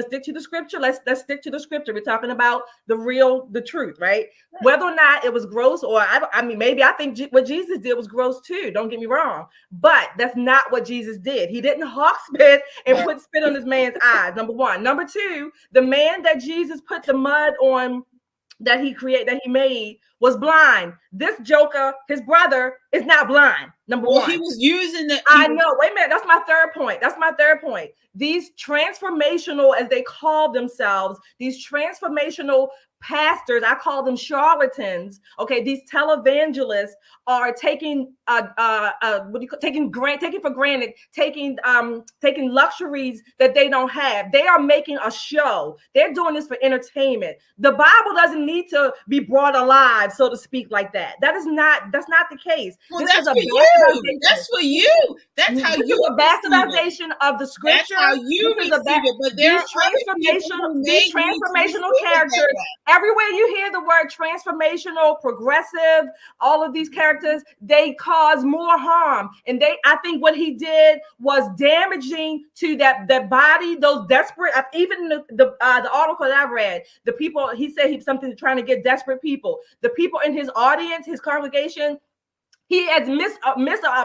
D: stick to the scripture, let's stick to the scripture. We're talking about the truth, right? Whether or not it was gross, or maybe I think what Jesus did was gross too. Don't get me wrong, but that's not what Jesus did. He didn't hawk spit and put spit on this man's eyes. Number one. Number two, the man that Jesus put the mud on, that he made, was blind. This joker, his brother, is not blind. Number one.
E: He was using the.
D: I know. Wait a minute. That's my third point. These transformational, as they call themselves, these transformational pastors, I call them charlatans. Okay, these televangelists are taking taking for granted, taking luxuries that they don't have. They are making a show. They're doing this for entertainment. The Bible doesn't need to be brought alive, so to speak, like that. That's not the case.
E: Well, this is that's for you. That's how you
D: a bastardization of the scripture.
E: That's how you receive it. But
D: these transformational characters. Everywhere you hear the word transformational, progressive, all of these characters, they cause more harm. And I think what he did was damaging to that body, those desperate, even the article that I read, the people, he said he's something trying to get desperate people. The people in his audience, his congregation, he is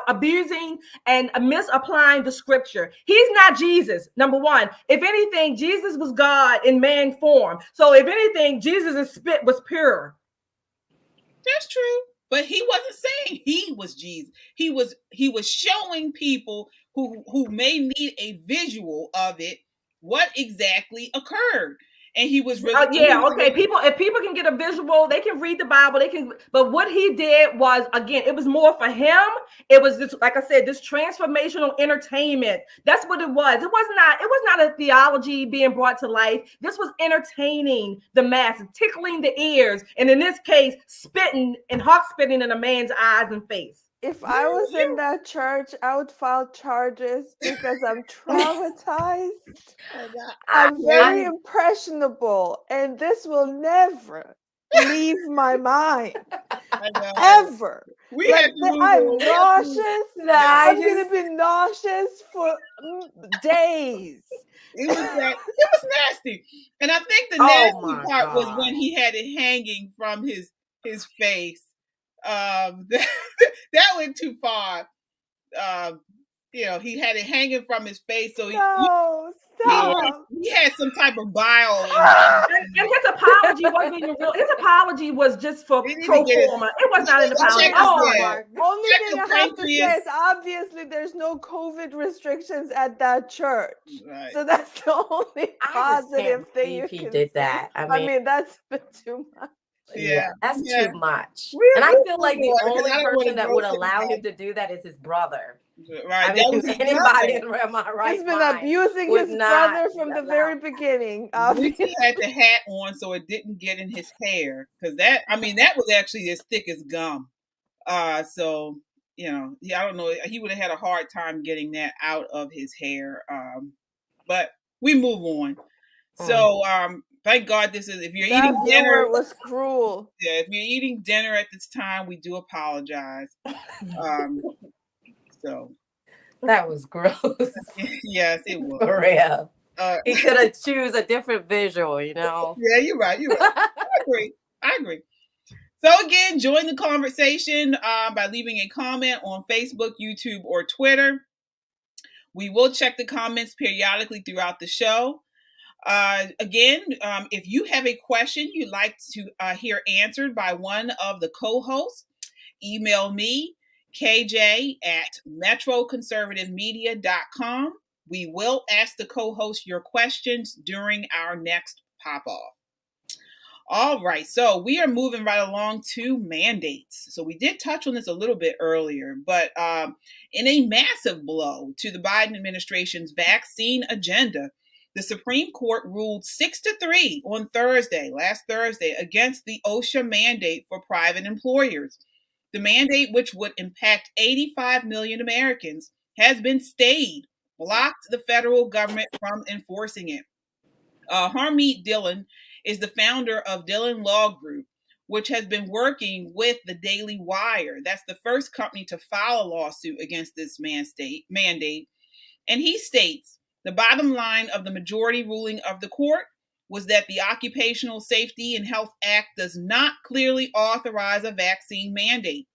D: abusing and misapplying the scripture. He's not Jesus, number one. If anything, Jesus was God in man form. So if anything, Jesus' spit was pure.
E: That's true. But he wasn't saying he was Jesus. He was showing people who may need a visual of it what exactly occurred. And he was really
D: if people can get a visual, they can read the Bible, but what he did was, again, it was more for him. It was this, like I said, this transformational entertainment. That's what it was. It was not a theology being brought to life. This was entertaining the masses, tickling the ears, and in this case, spitting and hawk spitting in a man's eyes and face.
F: If I was in that church, I would file charges because I'm traumatized. I'm very impressionable, and this will never leave my mind. Ever. I'm nauseous. I'm going to be nauseous for days.
E: It was nasty. And I think the nasty part was when he had it hanging from his face. That went too far. He had it hanging from his face, so he had some type of bile.
D: And his apology wasn't even real. His apology was just for pro forma. It was not an apology.
F: Only thing I have to say is, obviously, there's no COVID restrictions at that church, right. So that's the only positive thing you can
G: did that.
F: I mean, that's a bit too much.
G: Yeah, that's too much. And I feel like the only person that would allow him to do that is his brother.
E: Right.
G: I mean, anybody in my right
F: He's been abusing his brother from the very beginning.
E: He had the hat on so it didn't get in his hair, because that was actually as thick as gum. So I don't know. He would have had a hard time getting that out of his hair. But we move on. So thank God if you're eating dinner.
F: It was cruel.
E: Yeah, if you're eating dinner at this time, we do apologize. So
G: that was gross.
E: Yes, it was.
G: For real. He could have choose a different visual,
E: Yeah, you're right. I agree. So again, join the conversation by leaving a comment on Facebook, YouTube, or Twitter. We will check the comments periodically throughout the show. Again, if you have a question you'd like to hear answered by one of the co-hosts, email me, kj@metroconservativemedia.com. We will ask the co-host your questions during our next pop-off. All right, so we are moving right along to mandates. So we did touch on this a little bit earlier, but in a massive blow to the Biden administration's vaccine agenda, the Supreme Court ruled 6-3 on last Thursday, against the OSHA mandate for private employers. The mandate, which would impact 85 million Americans, has been stayed, blocked the federal government from enforcing it. Harmeet Dillon is the founder of Dillon Law Group, which has been working with the Daily Wire. That's the first company to file a lawsuit against this mandate. And he states, the bottom line of the majority ruling of the court was that the Occupational Safety and Health Act does not clearly authorize a vaccine mandate.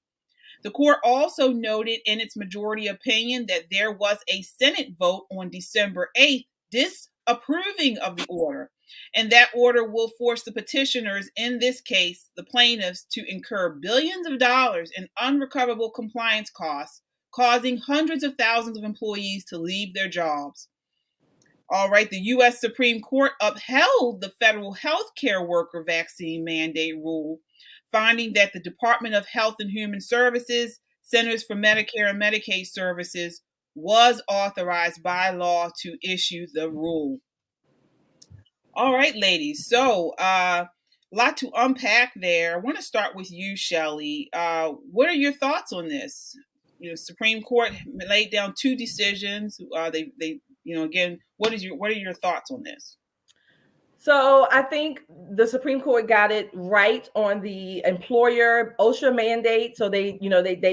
E: The court also noted in its majority opinion that there was a Senate vote on December 8th disapproving of the order, and that order will force the petitioners, in this case, the plaintiffs, to incur billions of dollars in unrecoverable compliance costs, causing hundreds of thousands of employees to leave their jobs. All right, the U.S. Supreme Court upheld the federal health care worker vaccine mandate rule, finding that the Department of Health and Human Services, Centers for Medicare and Medicaid Services, was authorized by law to issue the rule. All right, ladies. So, a lot to unpack there. I want to start with you, Shelly. What are your thoughts on this? Supreme Court laid down two decisions. Again, what are your thoughts on this?
D: So I think the Supreme Court got it right on the employer OSHA mandate. So they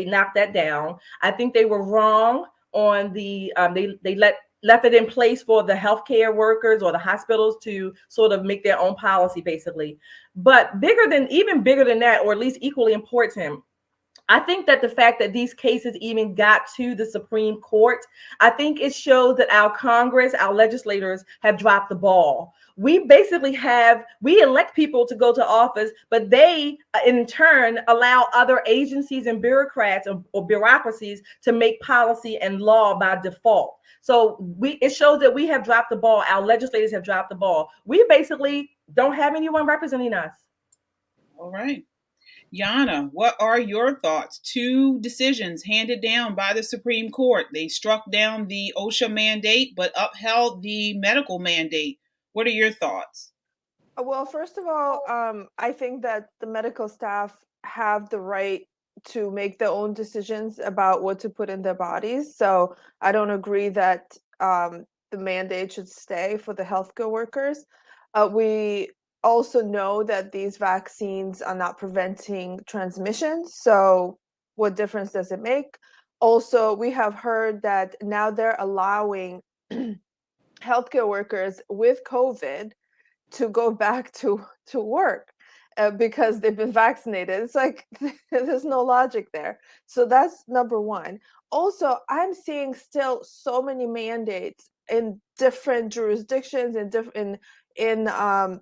D: knocked that down. I think they were wrong on the they left it in place for the healthcare workers or the hospitals to sort of make their own policy, basically. But even bigger than that, or at least equally important, I think that the fact that these cases even got to the Supreme Court, I think it shows that our Congress, our legislators have dropped the ball. We elect people to go to office, but they in turn allow other agencies and bureaucrats or bureaucracies to make policy and law by default. So it shows that we have dropped the ball. Our legislators have dropped the ball. We basically don't have anyone representing us.
E: All right. Yana, what are your thoughts? Two decisions handed down by the Supreme Court. They struck down the OSHA mandate, but upheld the medical mandate. What are your thoughts?
F: Well, first of all, I think that the medical staff have the right to make their own decisions about what to put in their bodies. So I don't agree that the mandate should stay for the healthcare workers. We also know that these vaccines are not preventing transmission. So what difference does it make? Also, we have heard that now they're allowing healthcare workers with COVID to go back to work because they've been vaccinated. It's like there's no logic there. So that's number one. Also, I'm seeing still so many mandates in different jurisdictions and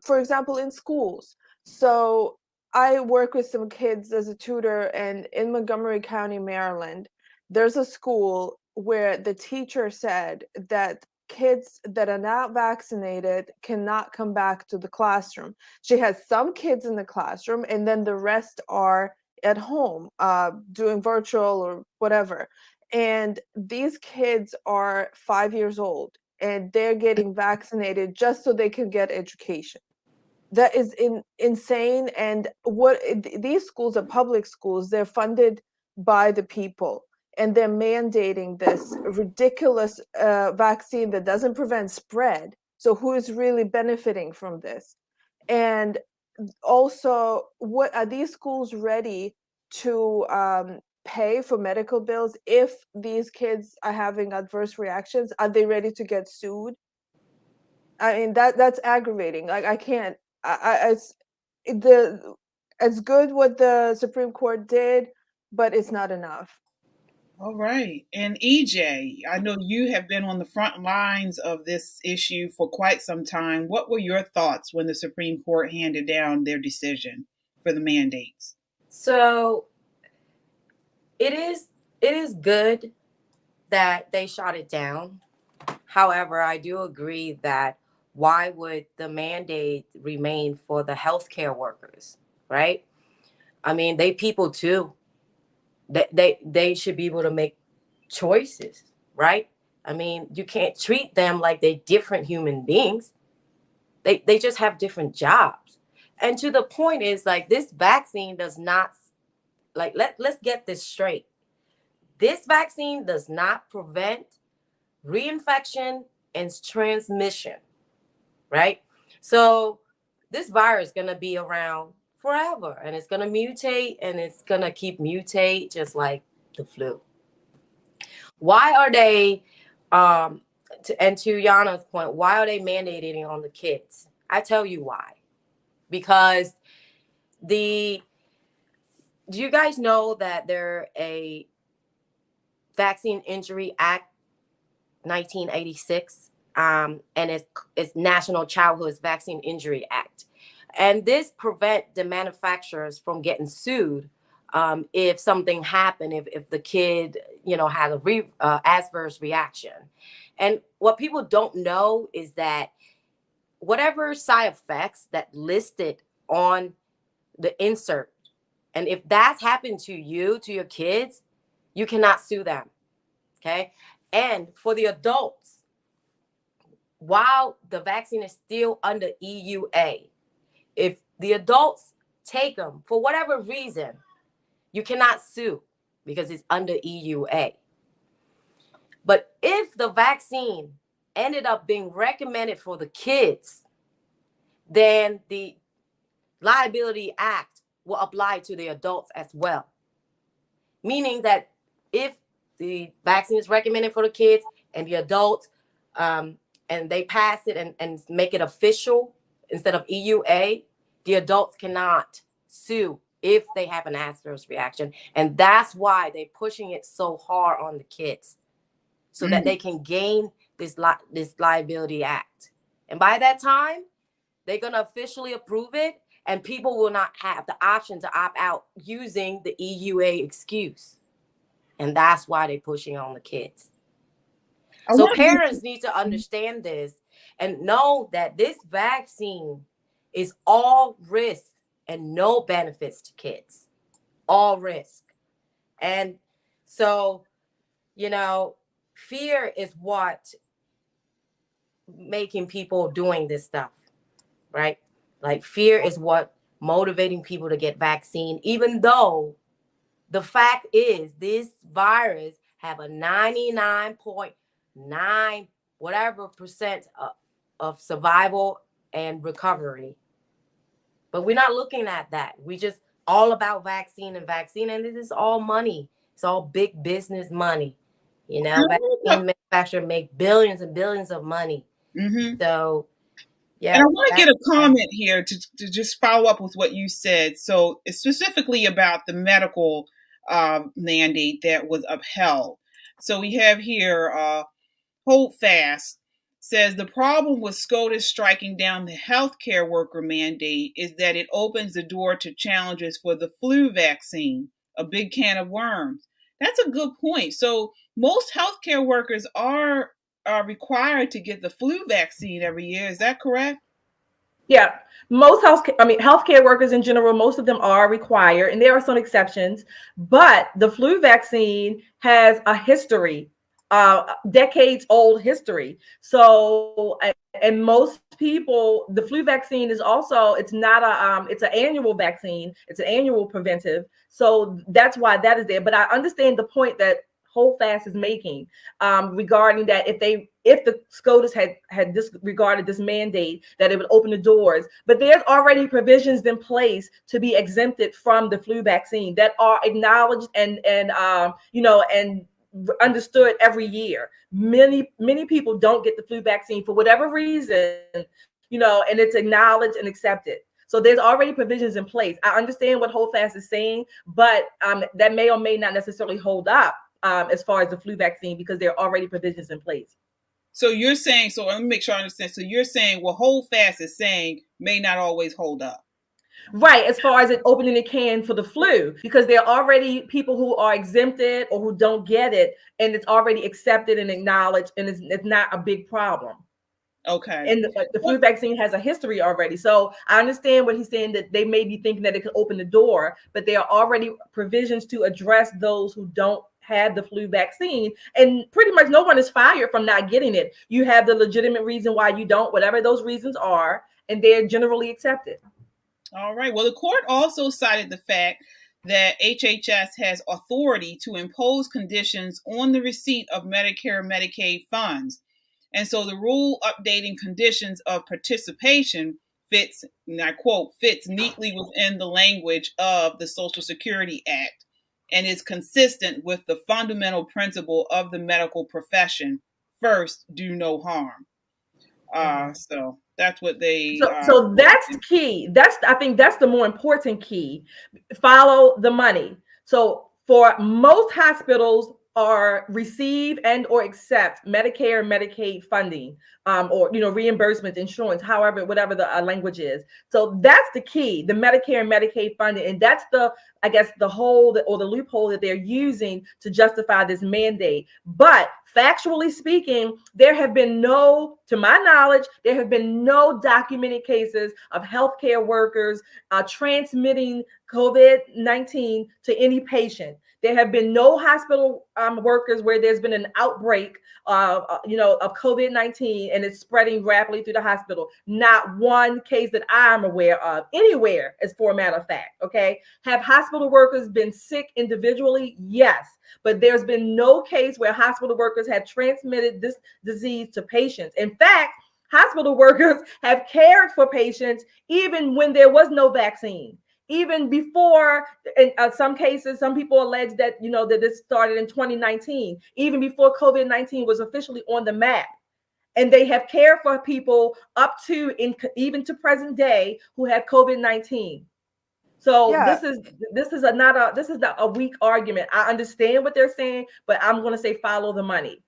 F: for example, in schools. So I work with some kids as a tutor, and in Montgomery County, Maryland, there's a school where the teacher said that kids that are not vaccinated cannot come back to the classroom. She has some kids in the classroom, and then the rest are at home doing virtual or whatever. And these kids are 5 years old, and they're getting vaccinated just so they can get education. That is insane. And these schools are public schools. They're funded by the people, and they're mandating this ridiculous vaccine that doesn't prevent spread. So who is really benefiting from this? And also, what are these schools ready to pay for medical bills if these kids are having adverse reactions? Are they ready to get sued? I mean, that's aggravating. Like, I can't. It's good what the Supreme Court did, but it's not enough.
E: All right. And EJ, I know you have been on the front lines of this issue for quite some time. What were your thoughts when the Supreme Court handed down their decision for the mandates?
G: So it is good that they shot it down. However, I do agree that why would the mandate remain for the healthcare workers, right? I mean, they people too. They should be able to make choices, right? I mean, you can't treat them like they're different human beings. They just have different jobs. And to the point is like this vaccine does not like let's get this straight. This vaccine does not prevent reinfection and transmission, right? So this virus is going to be around forever and it's going to mutate and it's going to keep mutate just like the flu. Why are they and to Yana's point, why are they mandating on the kids? I tell you why. Because do you guys know that there a Vaccine Injury Act 1986, and it's National Childhood Vaccine Injury Act, and this prevent the manufacturers from getting sued if something happened, if the kid had a adverse reaction. And what people don't know is that whatever side effects that listed on the insert, and if that's happened to you, to your kids, you cannot sue them. Okay. And for the adults, while the vaccine is still under EUA, if the adults take them for whatever reason, you cannot sue because it's under EUA. But if the vaccine ended up being recommended for the kids, then the Liability Act will apply to the adults as well. Meaning that if the vaccine is recommended for the kids and the adults, and they pass it and make it official instead of EUA, the adults cannot sue if they have an adverse reaction. And that's why they're pushing it so hard on the kids, so that they can gain this Liability Act. And by that time, they're going to officially approve it, and people will not have the option to opt out using the EUA excuse. And that's why they're pushing on the kids. So parents need to understand this and know that this vaccine is all risk and no benefits to kids. All risk. And so, fear is what making people doing this stuff, right? Like fear is what motivating people to get vaccine, even though the fact is this virus have a 99.9 whatever percent of survival and recovery. But we're not looking at that. We just all about vaccine, and this is all money. It's all big business money. Vaccine manufacturers make billions and billions of money. Mm-hmm. So, yeah.
E: And I want to get a comment here to just follow up with what you said. So, specifically about the medical mandate that was upheld. So, we have here Hold Fast says the problem with SCOTUS striking down the healthcare worker mandate is that it opens the door to challenges for the flu vaccine, a big can of worms. That's a good point. So most healthcare workers are required to get the flu vaccine every year. Is that correct?
D: Yeah, most healthcare workers in general, most of them are required, and there are some exceptions. But the flu vaccine has a history, decades old history. So, and most people, the flu vaccine is also, it's not it's an annual vaccine. It's an annual preventive. So that's why that is there. But I understand the point that Hold Fast is making regarding that if the SCOTUS had disregarded this mandate, that it would open the doors. But there's already provisions in place to be exempted from the flu vaccine that are acknowledged and understood every year. Many people don't get the flu vaccine for whatever reason, and it's acknowledged and accepted. So there's already provisions in place. I understand what Hold Fast is saying, but that may or may not necessarily hold up as far as the flu vaccine, because there are already provisions in place.
E: So you're saying, so let me make sure I understand. So you're saying, well, hold fast is saying may not always hold up.
D: Right, as far as it opening the can for the flu, because there are already people who are exempted or who don't get it, and it's already accepted and acknowledged, and it's not a big problem.
E: Okay.
D: And the flu vaccine has a history already. So I understand what he's saying, that they may be thinking that it could open the door, but there are already provisions to address those who don't have the flu vaccine. And pretty much no one is fired from not getting it. You have the legitimate reason why you don't, whatever those reasons are, and they're generally accepted.
E: All right. Well, the court also cited the fact that HHS has authority to impose conditions on the receipt of Medicare and Medicaid funds. And so the rule updating conditions of participation fits, and I quote, fits neatly within the language of the Social Security Act and is consistent with the fundamental principle of the medical profession: first, do no harm. So that's what they.
D: So that's key. I think that's the more important key. Follow the money. So for most hospitals are receive and or accept Medicare and Medicaid funding, or reimbursements, insurance, however, whatever the language is. So that's the key, the Medicare and Medicaid funding, and that's the hole or the loophole that they're using to justify this mandate. But factually speaking, to my knowledge, there have been no documented cases of healthcare workers transmitting COVID-19 to any patient. There have been no hospital workers where there's been an outbreak of COVID-19 and it's spreading rapidly through the hospital. Not one case that I'm aware of anywhere, as for a matter of fact. Okay, have hospital workers been sick individually? Yes, but there's been no case where hospital workers have transmitted this disease to patients. In fact, hospital workers have cared for patients even when there was no vaccine. Even before, in some cases, some people allege that that this started in 2019, even before COVID-19 was officially on the map. And they have cared for people up to even to present day who have COVID-19. So
F: Yeah.
D: this is not a weak argument. I understand what they're saying, but I'm going to say follow the money.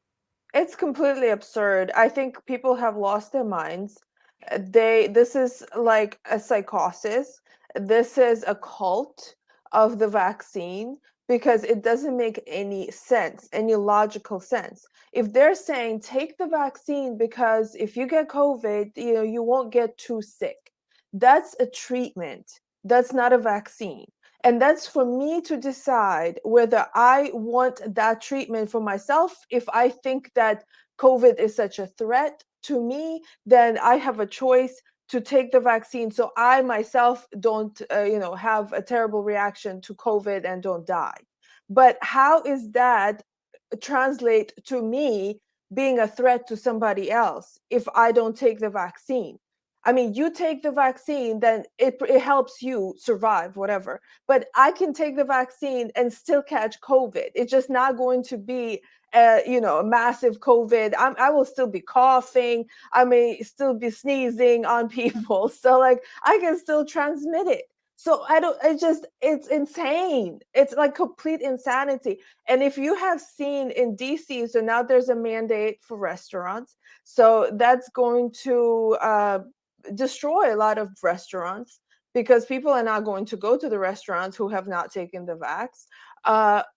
F: It's completely absurd. I think people have lost their minds. This is like a psychosis. This is a cult of the vaccine, because it doesn't make any sense, any logical sense. If they're saying take the vaccine because if you get COVID, you won't get too sick. That's a treatment. That's not a vaccine. And that's for me to decide whether I want that treatment for myself. If I think that COVID is such a threat to me, then I have a choice to take the vaccine so I myself don't, have a terrible reaction to COVID and don't die. But how is that translate to me being a threat to somebody else if I don't take the vaccine? I mean, you take the vaccine, then it helps you survive, whatever. But I can take the vaccine and still catch COVID. It's just not going to be, a massive COVID. I will still be coughing. I may still be sneezing on people. So like, I can still transmit it. So it's insane. It's like complete insanity. And if you have seen in DC, so now there's a mandate for restaurants. So that's going to destroy a lot of restaurants, because people are not going to go to the restaurants who have not taken the vax.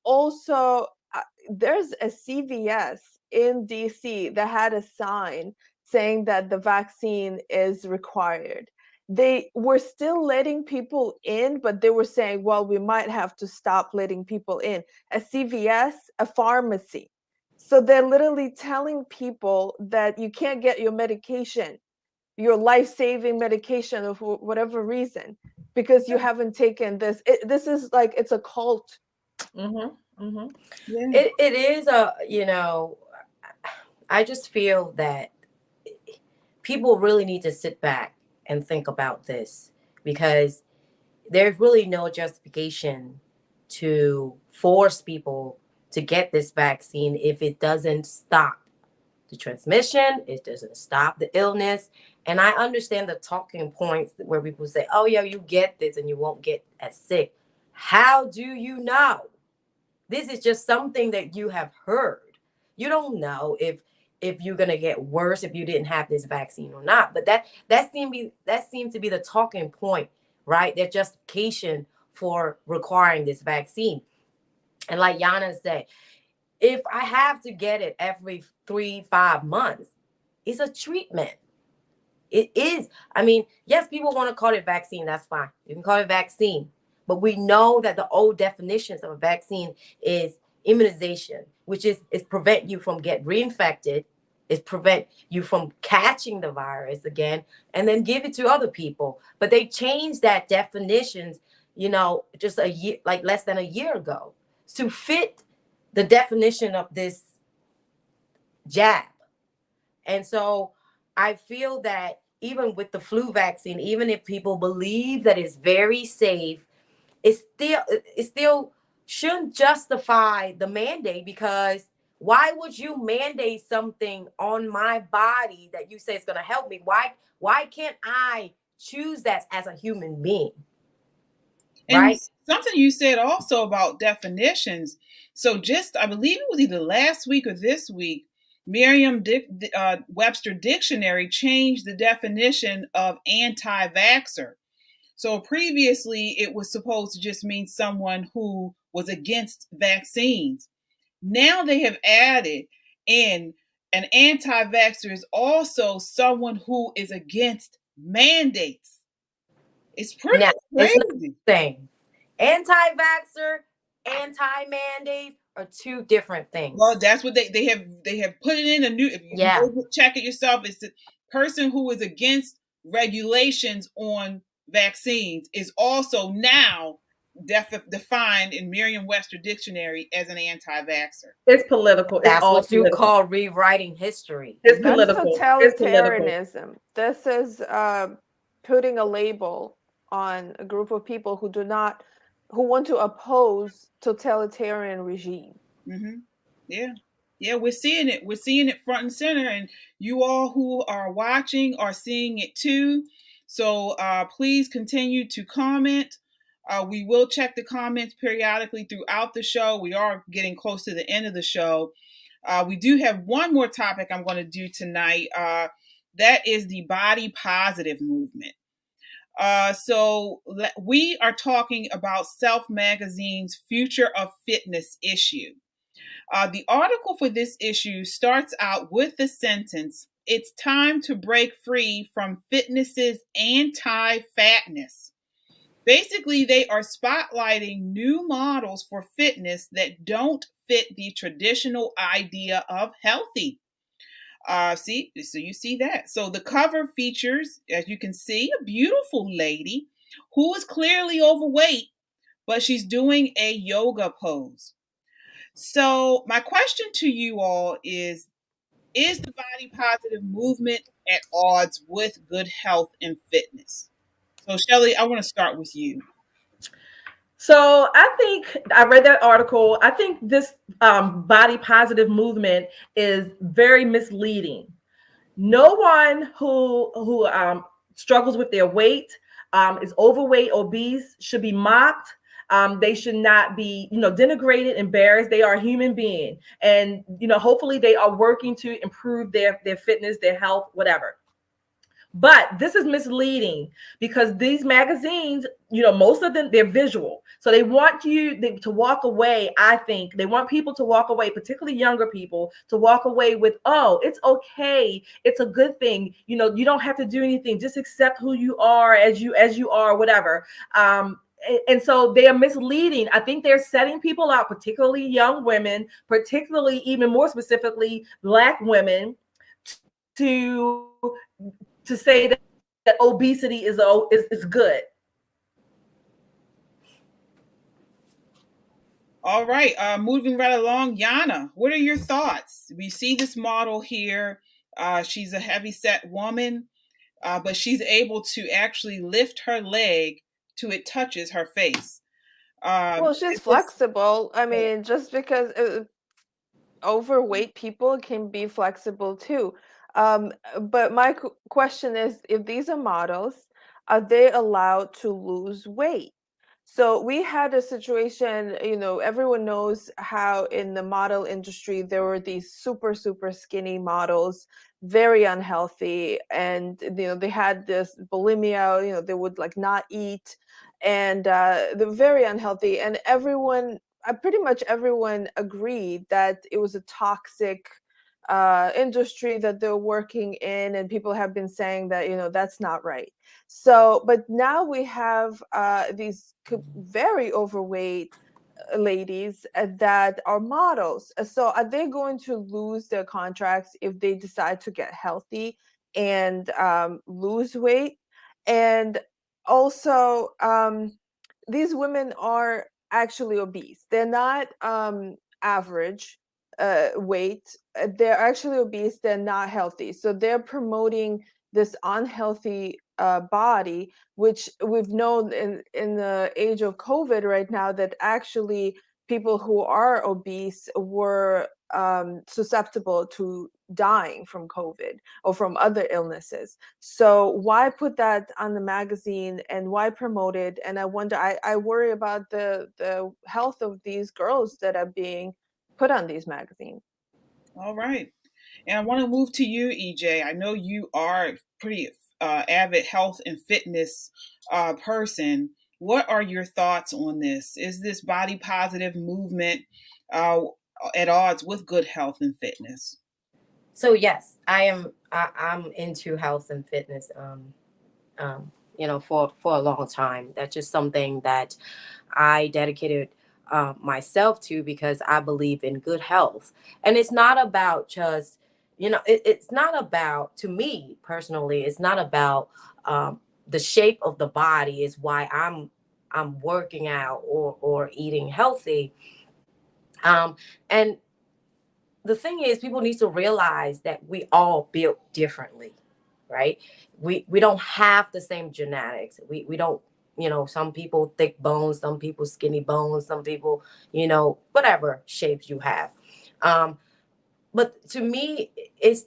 F: Also, there's a CVS in DC that had a sign saying that the vaccine is required. They were still letting people in, but they were saying, well, we might have to stop letting people in. A CVS, a pharmacy. So they're literally telling people that you can't get your medication, your life-saving medication, for whatever reason, because you haven't taken this. This is like, it's a cult.
D: Mm-hmm. Mm-hmm.
E: Yeah.
G: It is I just feel that people really need to sit back and think about this, because there's really no justification to force people to get this vaccine if it doesn't stop the transmission, it doesn't stop the illness. And I understand the talking points where people say, oh yeah, you get this and you won't get as sick. How do you know? This is just something that you have heard. You don't know if you're gonna get worse if you didn't have this vaccine or not. But that seemed to be the talking point, right? Their justification for requiring this vaccine. And like Yana said, if I have to get it every 3-5 months, it's a treatment. It is. I mean, yes, people want to call it vaccine. That's fine. You can call it vaccine. But we know that the old definitions of a vaccine is immunization, which is prevent you from get reinfected, is prevent you from catching the virus again, and then give it to other people. But they changed that definitions, just a year, like less than a year ago, to fit the definition of this jab. And so I feel that even with the flu vaccine, even if people believe that it's very safe, it still shouldn't justify the mandate, because why would you mandate something on my body that you say is going to help me? Why can't I choose that as a human being?
E: And
G: Right?
E: something you said also about definitions. So I believe it was either last week or this week, Merriam-Webster Dictionary changed the definition of anti-vaxxer. So previously, it was supposed to just mean someone who was against vaccines. Now they have added in an anti-vaxxer is also someone who is against mandates. It's pretty
G: It's not
E: crazy.
G: the same. Anti-vaxxer, anti-mandate are two different things.
E: Well, that's what they have put it in a new. If you go check it yourself, it's the person who is against regulations on vaccines is also now defined in Merriam-Webster Dictionary as an anti-vaxxer.
D: It's political.
G: That's
D: all
G: what you
D: political.
G: call rewriting history.
D: It's
F: That's
D: political.
F: totalitarianism. This is putting a label on a group of people who want to oppose totalitarian regime.
E: Mm-hmm. Yeah, we're seeing it. We're seeing it front and center, and you all who are watching are seeing it too. So please continue to comment. We will check the comments periodically throughout the show. We are getting close to the end of the show. We do have one more topic I'm going to do tonight. That is the body positive movement. So we are talking about Self Magazine's Future of Fitness issue. The article for this issue starts out with the sentence, "It's time to break free from fitness's anti-fatness." Basically, they are spotlighting new models for fitness that don't fit the traditional idea of healthy. So you see that. So the cover features, as you can see, a beautiful lady who is clearly overweight, but she's doing a yoga pose. So my question to you all is the body positive movement at odds with good health and fitness? So Shelly, I want to start with you.
D: So I think I read that article. I think this body positive movement is very misleading. No one who struggles with their weight, is overweight, obese, should be mocked. They should not be, denigrated, embarrassed. They are a human being, and hopefully they are working to improve their fitness, their health, whatever. But this is misleading because these magazines, most of them, they're visual. So they want you to walk away. I think they want people to walk away, particularly younger people, to walk away with, oh, it's okay. It's a good thing. You don't have to do anything. Just accept who you are as you are, whatever. And so they are misleading. I think they're setting people out, particularly young women, particularly even more specifically, Black women, to say that obesity is good.
E: All right, moving right along, Yana, what are your thoughts? We see this model here. She's a heavy-set woman, but she's able to actually lift her leg till it touches her face.
F: Well, she's flexible. I mean, just because overweight people can be flexible too. But my question is, if these are models, are they allowed to lose weight? So we had a situation, everyone knows how in the model industry there were these super, super skinny models, very unhealthy, and they had this bulimia, they would like not eat, and they're very unhealthy. And everyone, pretty much everyone agreed that it was a toxic industry that they're working in, and people have been saying that that's not right. So, but now we have these very overweight ladies that are models. So, are they going to lose their contracts if they decide to get healthy and lose weight? And also, these women are actually obese. They're not average weight. They're actually obese. They're not healthy. So they're promoting this unhealthy body, which we've known in the age of COVID right now that actually people who are obese were susceptible to dying from COVID or from other illnesses. So why put that on the magazine and why promote it? And I wonder, I worry about the health of these girls that are being put on these magazines.
E: All right. And I want to move to you, EJ. I know you are pretty avid health and fitness person. What are your thoughts on this? Is this body positive movement at odds with good health and fitness?
G: So yes, I'm into health and fitness. For a long time. That's just something that I dedicated myself to because I believe in good health. And it's not about just, it's not about, to me personally, it's not about the shape of the body is why I'm working out or eating healthy. And the thing is, people need to realize that we all built differently, right? We don't have the same genetics. We don't, some people thick bones, some people skinny bones, some people, whatever shapes you have. But to me, it's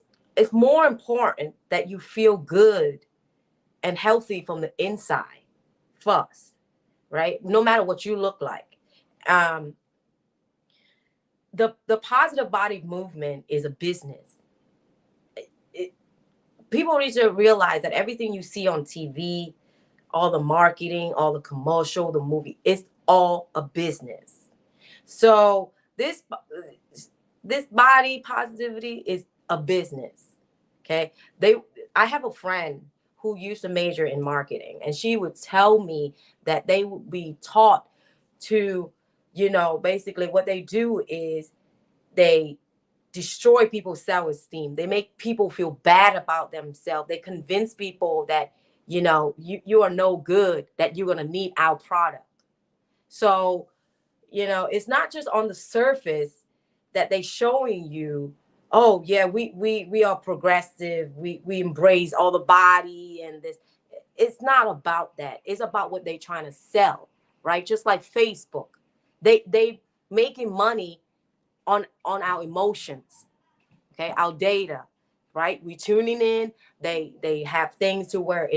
G: more important that you feel good and healthy from the inside first, right? No matter what you look like. The positive body movement is a business. People need to realize that everything you see on TV, all the marketing, all the commercial, the movie, it's all a business. So this body positivity is a business. Okay. I have a friend who used to major in marketing, and she would tell me that they would be taught to, basically what they do is they destroy people's self-esteem. They make people feel bad about themselves. They convince people that, you are no good, that you're going to need our product. So, it's not just on the surface that they showing you, oh yeah, we are progressive. We embrace all the body and this. It's not about that. It's about what they're trying to sell, right? Just like Facebook. They making money on our emotions, okay, our data, right? We tuning in. They have things to where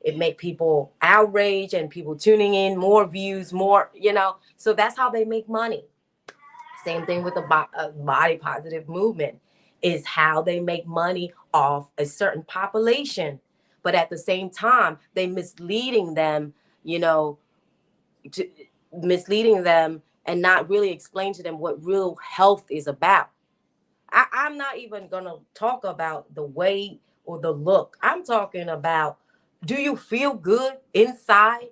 G: it make people outraged and people tuning in, more views, more, so that's how they make money. Same thing with the body positive movement is how they make money off a certain population, but at the same time they misleading them, to misleading them and not really explain to them what real health is about. I'm not even gonna talk about the weight or the look. I'm talking about, do you feel good inside?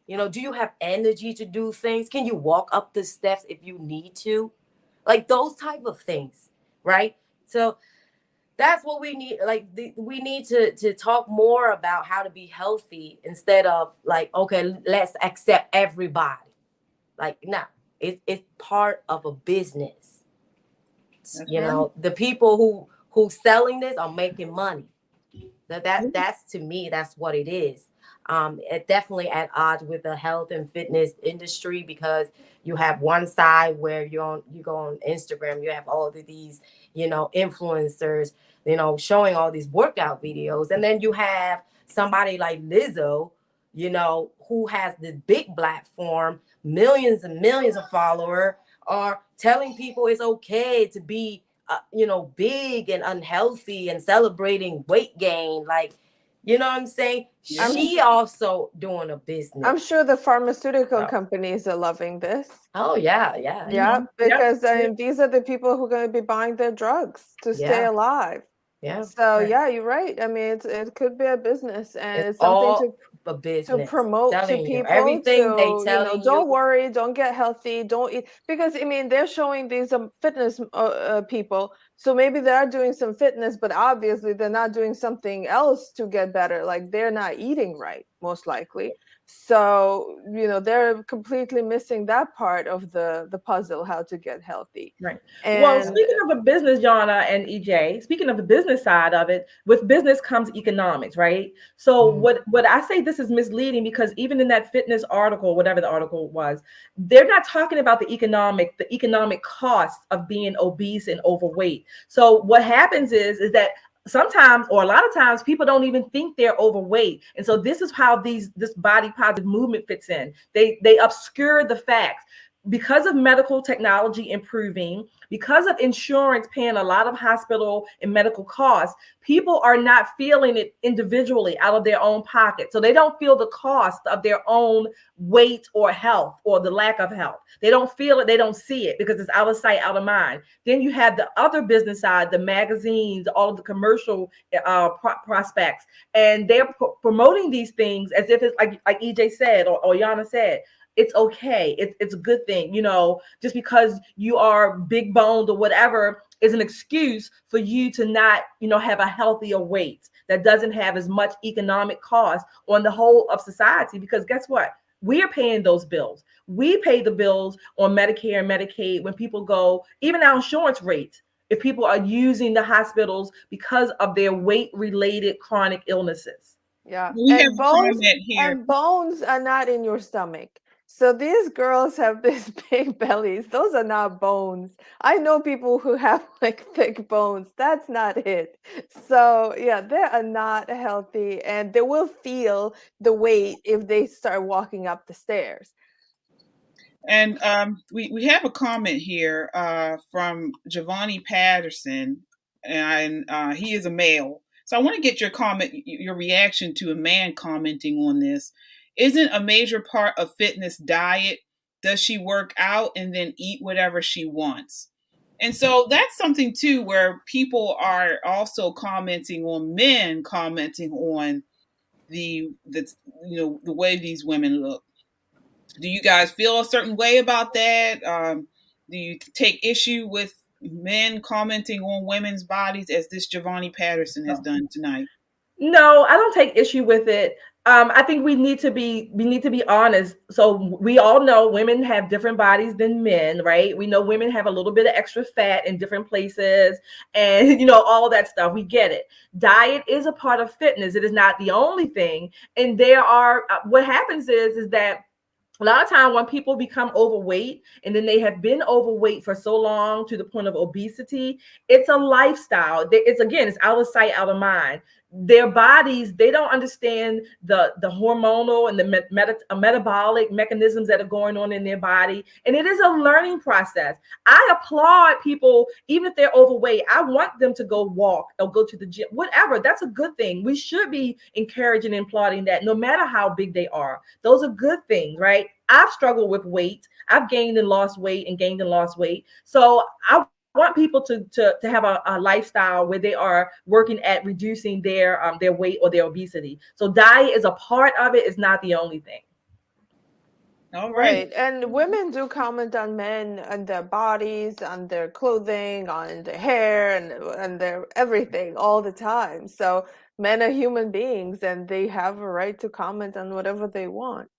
G: Do you have energy to do things? Can you walk up the steps if you need to? Like those type of things, right? So that's what we need. Like we need to talk more about how to be healthy instead of like, okay, let's accept everybody. Like, no, it's part of a business.
E: That's right.
G: The people who selling this are making money. That's to me, that's what it is. It definitely at odds with the health and fitness industry because you have one side where you go on Instagram, you have all of these, influencers, showing all these workout videos, and then you have somebody like Lizzo, you know, who has this big platform, millions and millions of followers, are telling people it's okay to be, you know, big and unhealthy and celebrating weight gain. Like, you know what I'm saying?
E: Yeah.
G: She also doing a business.
F: I'm sure the pharmaceutical companies are loving this.
G: Oh yeah, yeah.
F: Yeah, because
D: Yep.
F: these are the people who are going to be buying their drugs to stay
G: Yeah.
F: alive.
G: Yeah.
F: So
G: Right.
F: yeah, you're right. I mean, it could be a business, and
G: It's
F: it's something
G: all a
F: to
G: business.
F: promote to
G: Telling you
F: people
G: everything they
F: to,
G: telling you.
F: don't worry, don't get healthy, don't eat, because I mean they're showing these fitness people, so maybe they are doing some fitness, but obviously they're not doing something else to get better. Like they're not eating right, most likely. So they're completely missing that part of the puzzle, how to get healthy.
D: Right. Well,
F: And
D: speaking of a business, Yana and EJ, speaking of the business side of it, with business comes economics, right? So what I say this is misleading, because even in that fitness article, whatever the article was, they're not talking about the economic cost of being obese and overweight. So what happens is that sometimes, or a lot of times, people don't even think they're overweight, and so this is how this body positive movement fits in. They obscure the facts. Because of medical technology improving, because of insurance paying a lot of hospital and medical costs, people are not feeling it individually out of their own pocket. So they don't feel the cost of their own weight or health, or the lack of health. They don't feel it. They don't see it, because it's out of sight, out of mind. Then you have the other business side, the magazines, all of the commercial prospects, and they're promoting these things as if it's like EJ said, or Yana said. It's okay. It's a good thing. Just because you are big boned or whatever is an excuse for you to not, have a healthier weight that doesn't have as much economic cost on the whole of society. Because guess what? We're paying those bills. We pay the bills on Medicare and Medicaid when people go, even our insurance rates, if people are using the hospitals because of their weight related chronic illnesses.
F: yeah,
E: We have
F: and
E: a comment here.
F: bones are not in your stomach. So these girls have these big bellies. Those are not bones. I know people who have like thick bones. That's not it. So yeah, they are not healthy, and they will feel the weight if they start walking up the stairs.
E: And we have a comment here from Giovanni Patterson, and he is a male. So I want to get your comment, your reaction to a man commenting on this. Isn't a major part of fitness diet? Does she work out and then eat whatever she wants? And so that's something too, where people are also commenting on men commenting on the the way these women look. Do you guys feel a certain way about that? Do you take issue with men commenting on women's bodies, as this Giovanni Patterson has done tonight?
D: No, I don't take issue with it. I think we need to be honest. So we all know women have different bodies than men, right? We know women have a little bit of extra fat in different places, and all that stuff. We get it. Diet is a part of fitness. It is not the only thing. And there are what happens is that a lot of time when people become overweight, and then they have been overweight for so long to the point of obesity, it's a lifestyle. It's out of sight, out of mind. Their bodies, they don't understand the hormonal and the metabolic mechanisms that are going on in their body, and it is a learning process. I applaud people, even if they're overweight. I want them to go walk or go to the gym, whatever. That's a good thing. We should be encouraging and applauding that, no matter how big they are. Those are good things, right? I've struggled with weight. I've gained and lost weight and gained and lost weight. So I want people to have a lifestyle where they are working at reducing their weight or their obesity. So diet is a part of it. It's not the only thing.
E: All right.
F: And women do comment on men and their bodies, on their clothing, on their hair, and their everything all the time. So men are human beings, and they have a right to comment on whatever they want.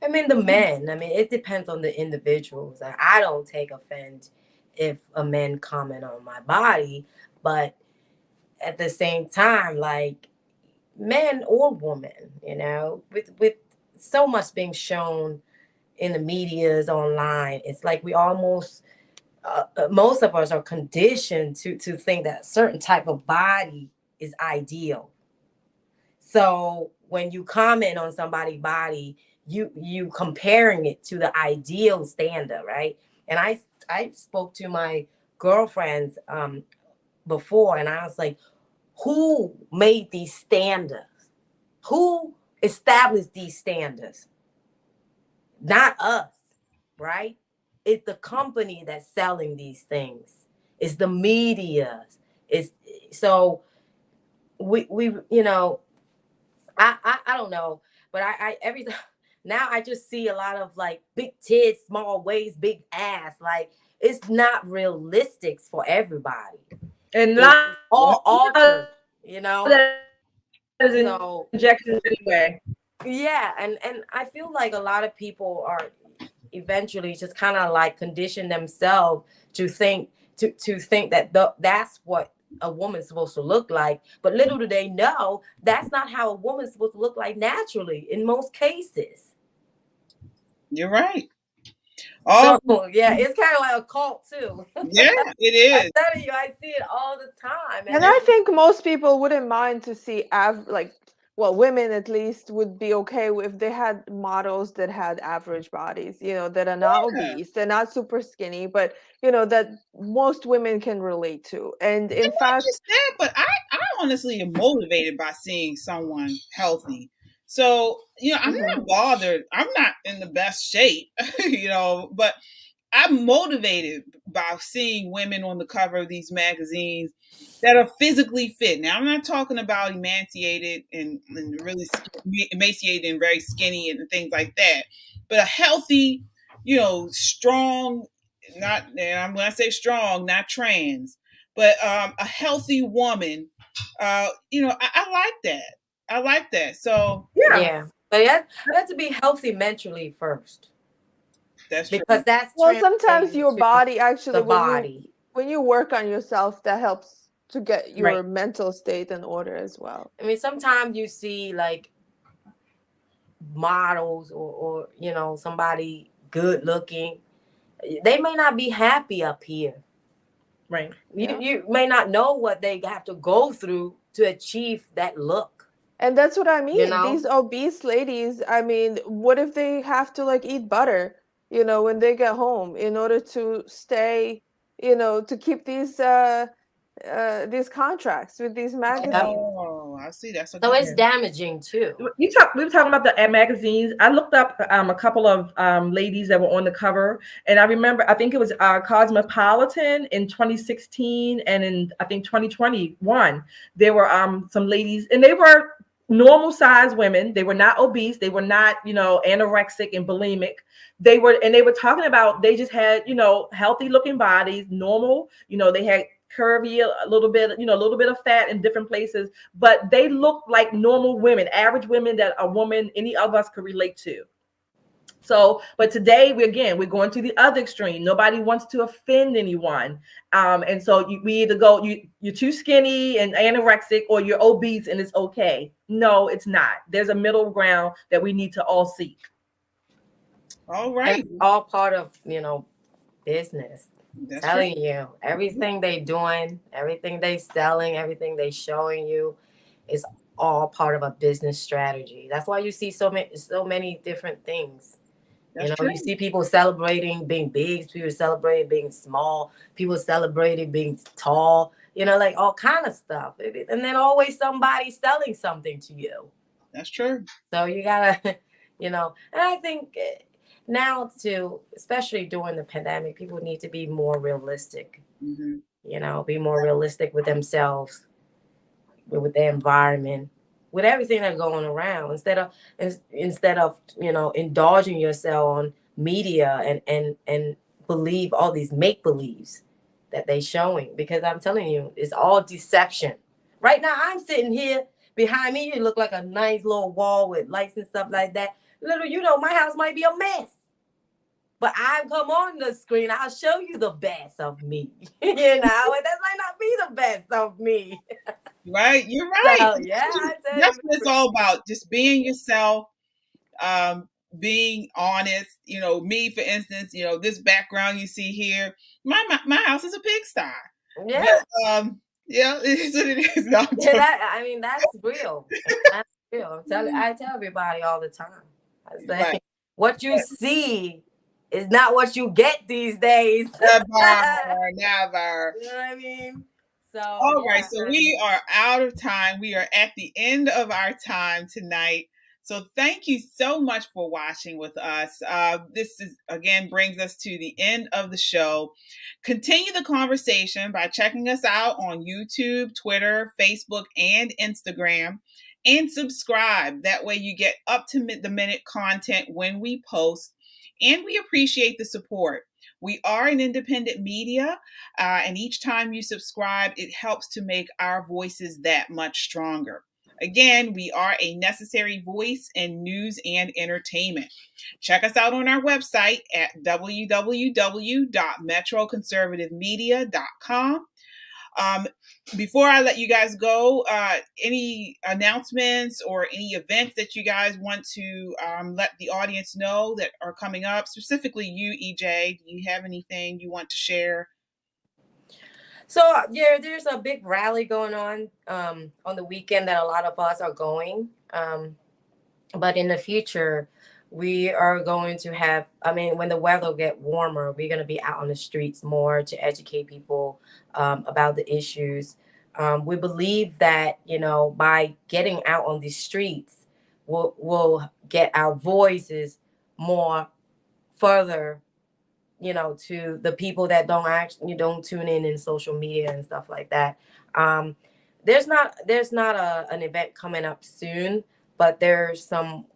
G: I mean, the men, it depends on the individuals. I don't take offense if a man comment on my body, but at the same time, like, men or women, with so much being shown in the medias online, it's like we almost most of us are conditioned to think that a certain type of body is ideal. So when you comment on somebody's body, you comparing it to the ideal standard, right? And I spoke to my girlfriends before, and I was like, who made these standards? Who established these standards? Not us, right? It's the company that's selling these things. It's the media. It's so we you know, I don't know, but I every now I just see a lot of like big tits, small waist, big ass. Like it's not realistic for everybody.
D: And
G: It's
D: not
G: all altered,
D: that is
G: So
D: injections anyway.
G: yeah, and I feel like a lot of people are eventually just kind of like condition themselves to think to think that that's what a woman's supposed to look like, but little do they know that's not how a woman's supposed to look like naturally in most cases.
E: You're right.
G: So
E: Oh,
G: yeah, it's kind of like a cult too.
E: yeah, it is.
G: I'm telling you, I see it all the time,
F: And I think most people wouldn't mind to see well, women at least would be okay if they had models that had average bodies, that are not obese, they're not super skinny, but that most women can relate to. And in
E: Not
F: fact,
E: just that, but I honestly am motivated by seeing someone healthy. So, I'm not bothered. I'm not in the best shape, but I'm motivated by seeing women on the cover of these magazines that are physically fit. Now, I'm not talking about emaciated and really emaciated and very skinny and things like that, but a healthy, strong, not, and when I say strong, not trans, but a healthy woman, I like that. I like that. So,
G: yeah, but you have to be healthy mentally first.
E: That's true.
G: Because that's
F: well, sometimes
G: translating
F: your
G: to
F: body actually,
G: the body.
F: when you work on yourself, that helps to get your
D: Right.
F: mental state in order as well.
G: I mean, sometimes you see like models or somebody good looking. They may not be happy up here.
D: Right.
G: You may not know what they have to go through to achieve that look.
F: And that's what I mean.
G: You know?
F: These obese ladies, I mean, what if they have to like eat butter, when they get home in order to stay, to keep these contracts with these magazines?
E: Oh, I see. That's
G: So it's damaging too.
D: We were talking about the magazines. I looked up a couple of ladies that were on the cover, and I remember I think it was Cosmopolitan in 2016, and in I think 2021 there were some ladies, and they were normal size women. They were not obese. They were not anorexic and bulimic. They were talking about they just had healthy looking bodies, normal. They had curvy, a little bit of fat in different places, but they look like normal women, average women that a woman, any of us could relate to. So, but today we're going to the other extreme. Nobody wants to offend anyone. And so we either go, you're too skinny and anorexic, or you're obese and it's okay. No, it's not. There's a middle ground that we need to all seek.
E: All right.
G: And all part of, business.
E: That's
G: Telling you, everything they doing, everything they selling, everything they showing you is all part of a business strategy. That's why you see so many different things.
E: That's true.
G: You see people celebrating being big, people celebrating being small, people celebrating being tall, like all kind of stuff. And then always somebody selling something to you.
E: That's true.
G: So you gotta, and I think now too, especially during the pandemic, people need to be more realistic.
E: Mm-hmm.
G: Be more realistic with themselves, with their environment, with everything that's going around. Instead of indulging yourself on media and believe all these make believes that they showing, because I'm telling you, it's all deception. Right now, I'm sitting here behind me. You look like a nice little wall with lights and stuff like that. Little, my house might be a mess. But I come on the screen, I'll show you the best of me. And that might not be the best of me.
E: Right, you're right.
G: So, yeah,
E: that's what it's all about. Just being yourself, being honest. Me, for instance, this background you see here, my house is a pigsty.
G: Yeah.
E: But, yeah, it is what it is. No,
G: that's real. real. I tell everybody all the time. I say,
E: Right.
G: what you see is not what you get these days.
E: Never, never.
G: You know what I mean? So
E: All right,
G: yeah,
E: so we are out of time. We are at the end of our time tonight. So thank you so much for watching with us. This is again brings us to the end of the show. Continue the conversation by checking us out on YouTube, Twitter, Facebook, and Instagram, and subscribe. That way you get up to the minute content when we post, and we appreciate the support. We are an independent media, and each time you subscribe, it helps to make our voices that much stronger. Again, we are a necessary voice in news and entertainment. Check us out on our website at www.metroconservativemedia.com. Before I let you guys go, any announcements or any events that you guys want to let the audience know that are coming up? Specifically you, EJ, do you have anything you want to share?
G: So yeah, there's a big rally going on the weekend that a lot of us are going. But in the future, we are going to have, I mean, when the weather get warmer, we're going to be out on the streets more to educate people about the issues. We believe that, you know, by getting out on the streets, we'll get our voices more further, you know, to the people that don't tune in social media and stuff like that. There's not an event coming up soon, but there's some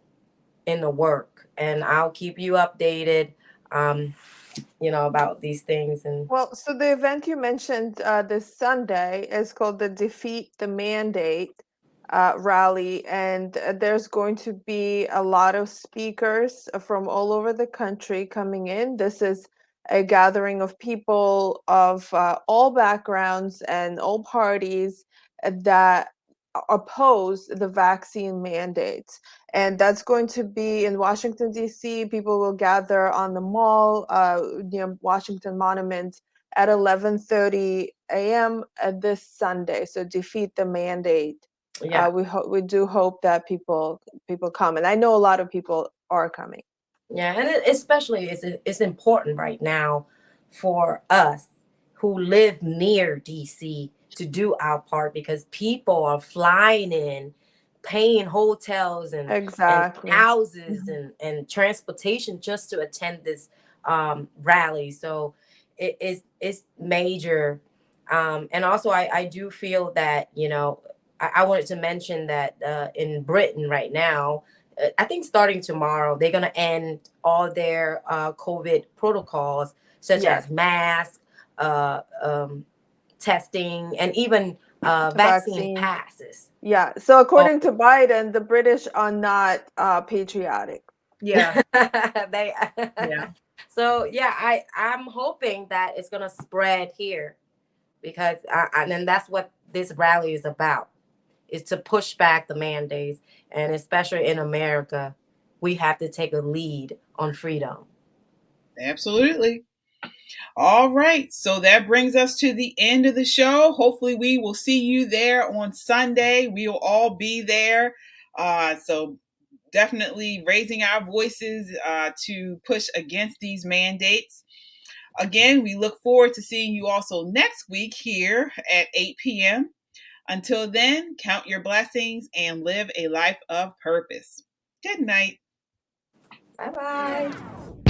G: in the work, and I'll keep you updated, you know, about these things. And
F: Well, so the event you mentioned this Sunday is called the Defeat the Mandate rally, and there's going to be a lot of speakers from all over the country coming in. This is a gathering of people of all backgrounds and all parties that oppose the vaccine mandates. And that's going to be in Washington, D.C. People will gather on the mall near Washington Monument at 11:30 a.m. This Sunday. So defeat the mandate.
G: yeah,
F: We do hope that people come, and I know a lot of people are coming.
G: yeah, and especially it's important right now for us who live near DC to do our part, because people are flying in, paying hotels and
F: Exactly.
G: houses and transportation just to attend this rally. So it's major. And also I do feel that, you know, I wanted to mention that in Britain right now, I think starting tomorrow, they're going to end all their COVID protocols, such
F: Yes.
G: as masks, testing, and even vaccine
F: Vaccine.
G: passes.
F: Yeah. So according to Biden, the British are not patriotic.
D: Yeah.
G: They
D: Yeah.
G: So yeah, I'm hoping that it's gonna spread here, because and that's what this rally is about, is to push back the mandates, and especially in America, we have to take a lead on freedom.
E: Absolutely. All right. So that brings us to the end of the show. Hopefully we will see you there on Sunday. We will all be there. So definitely raising our voices to push against these mandates. Again, we look forward to seeing you also next week here at 8 p.m. Until then, count your blessings and live a life of purpose. Good night.
G: Bye bye.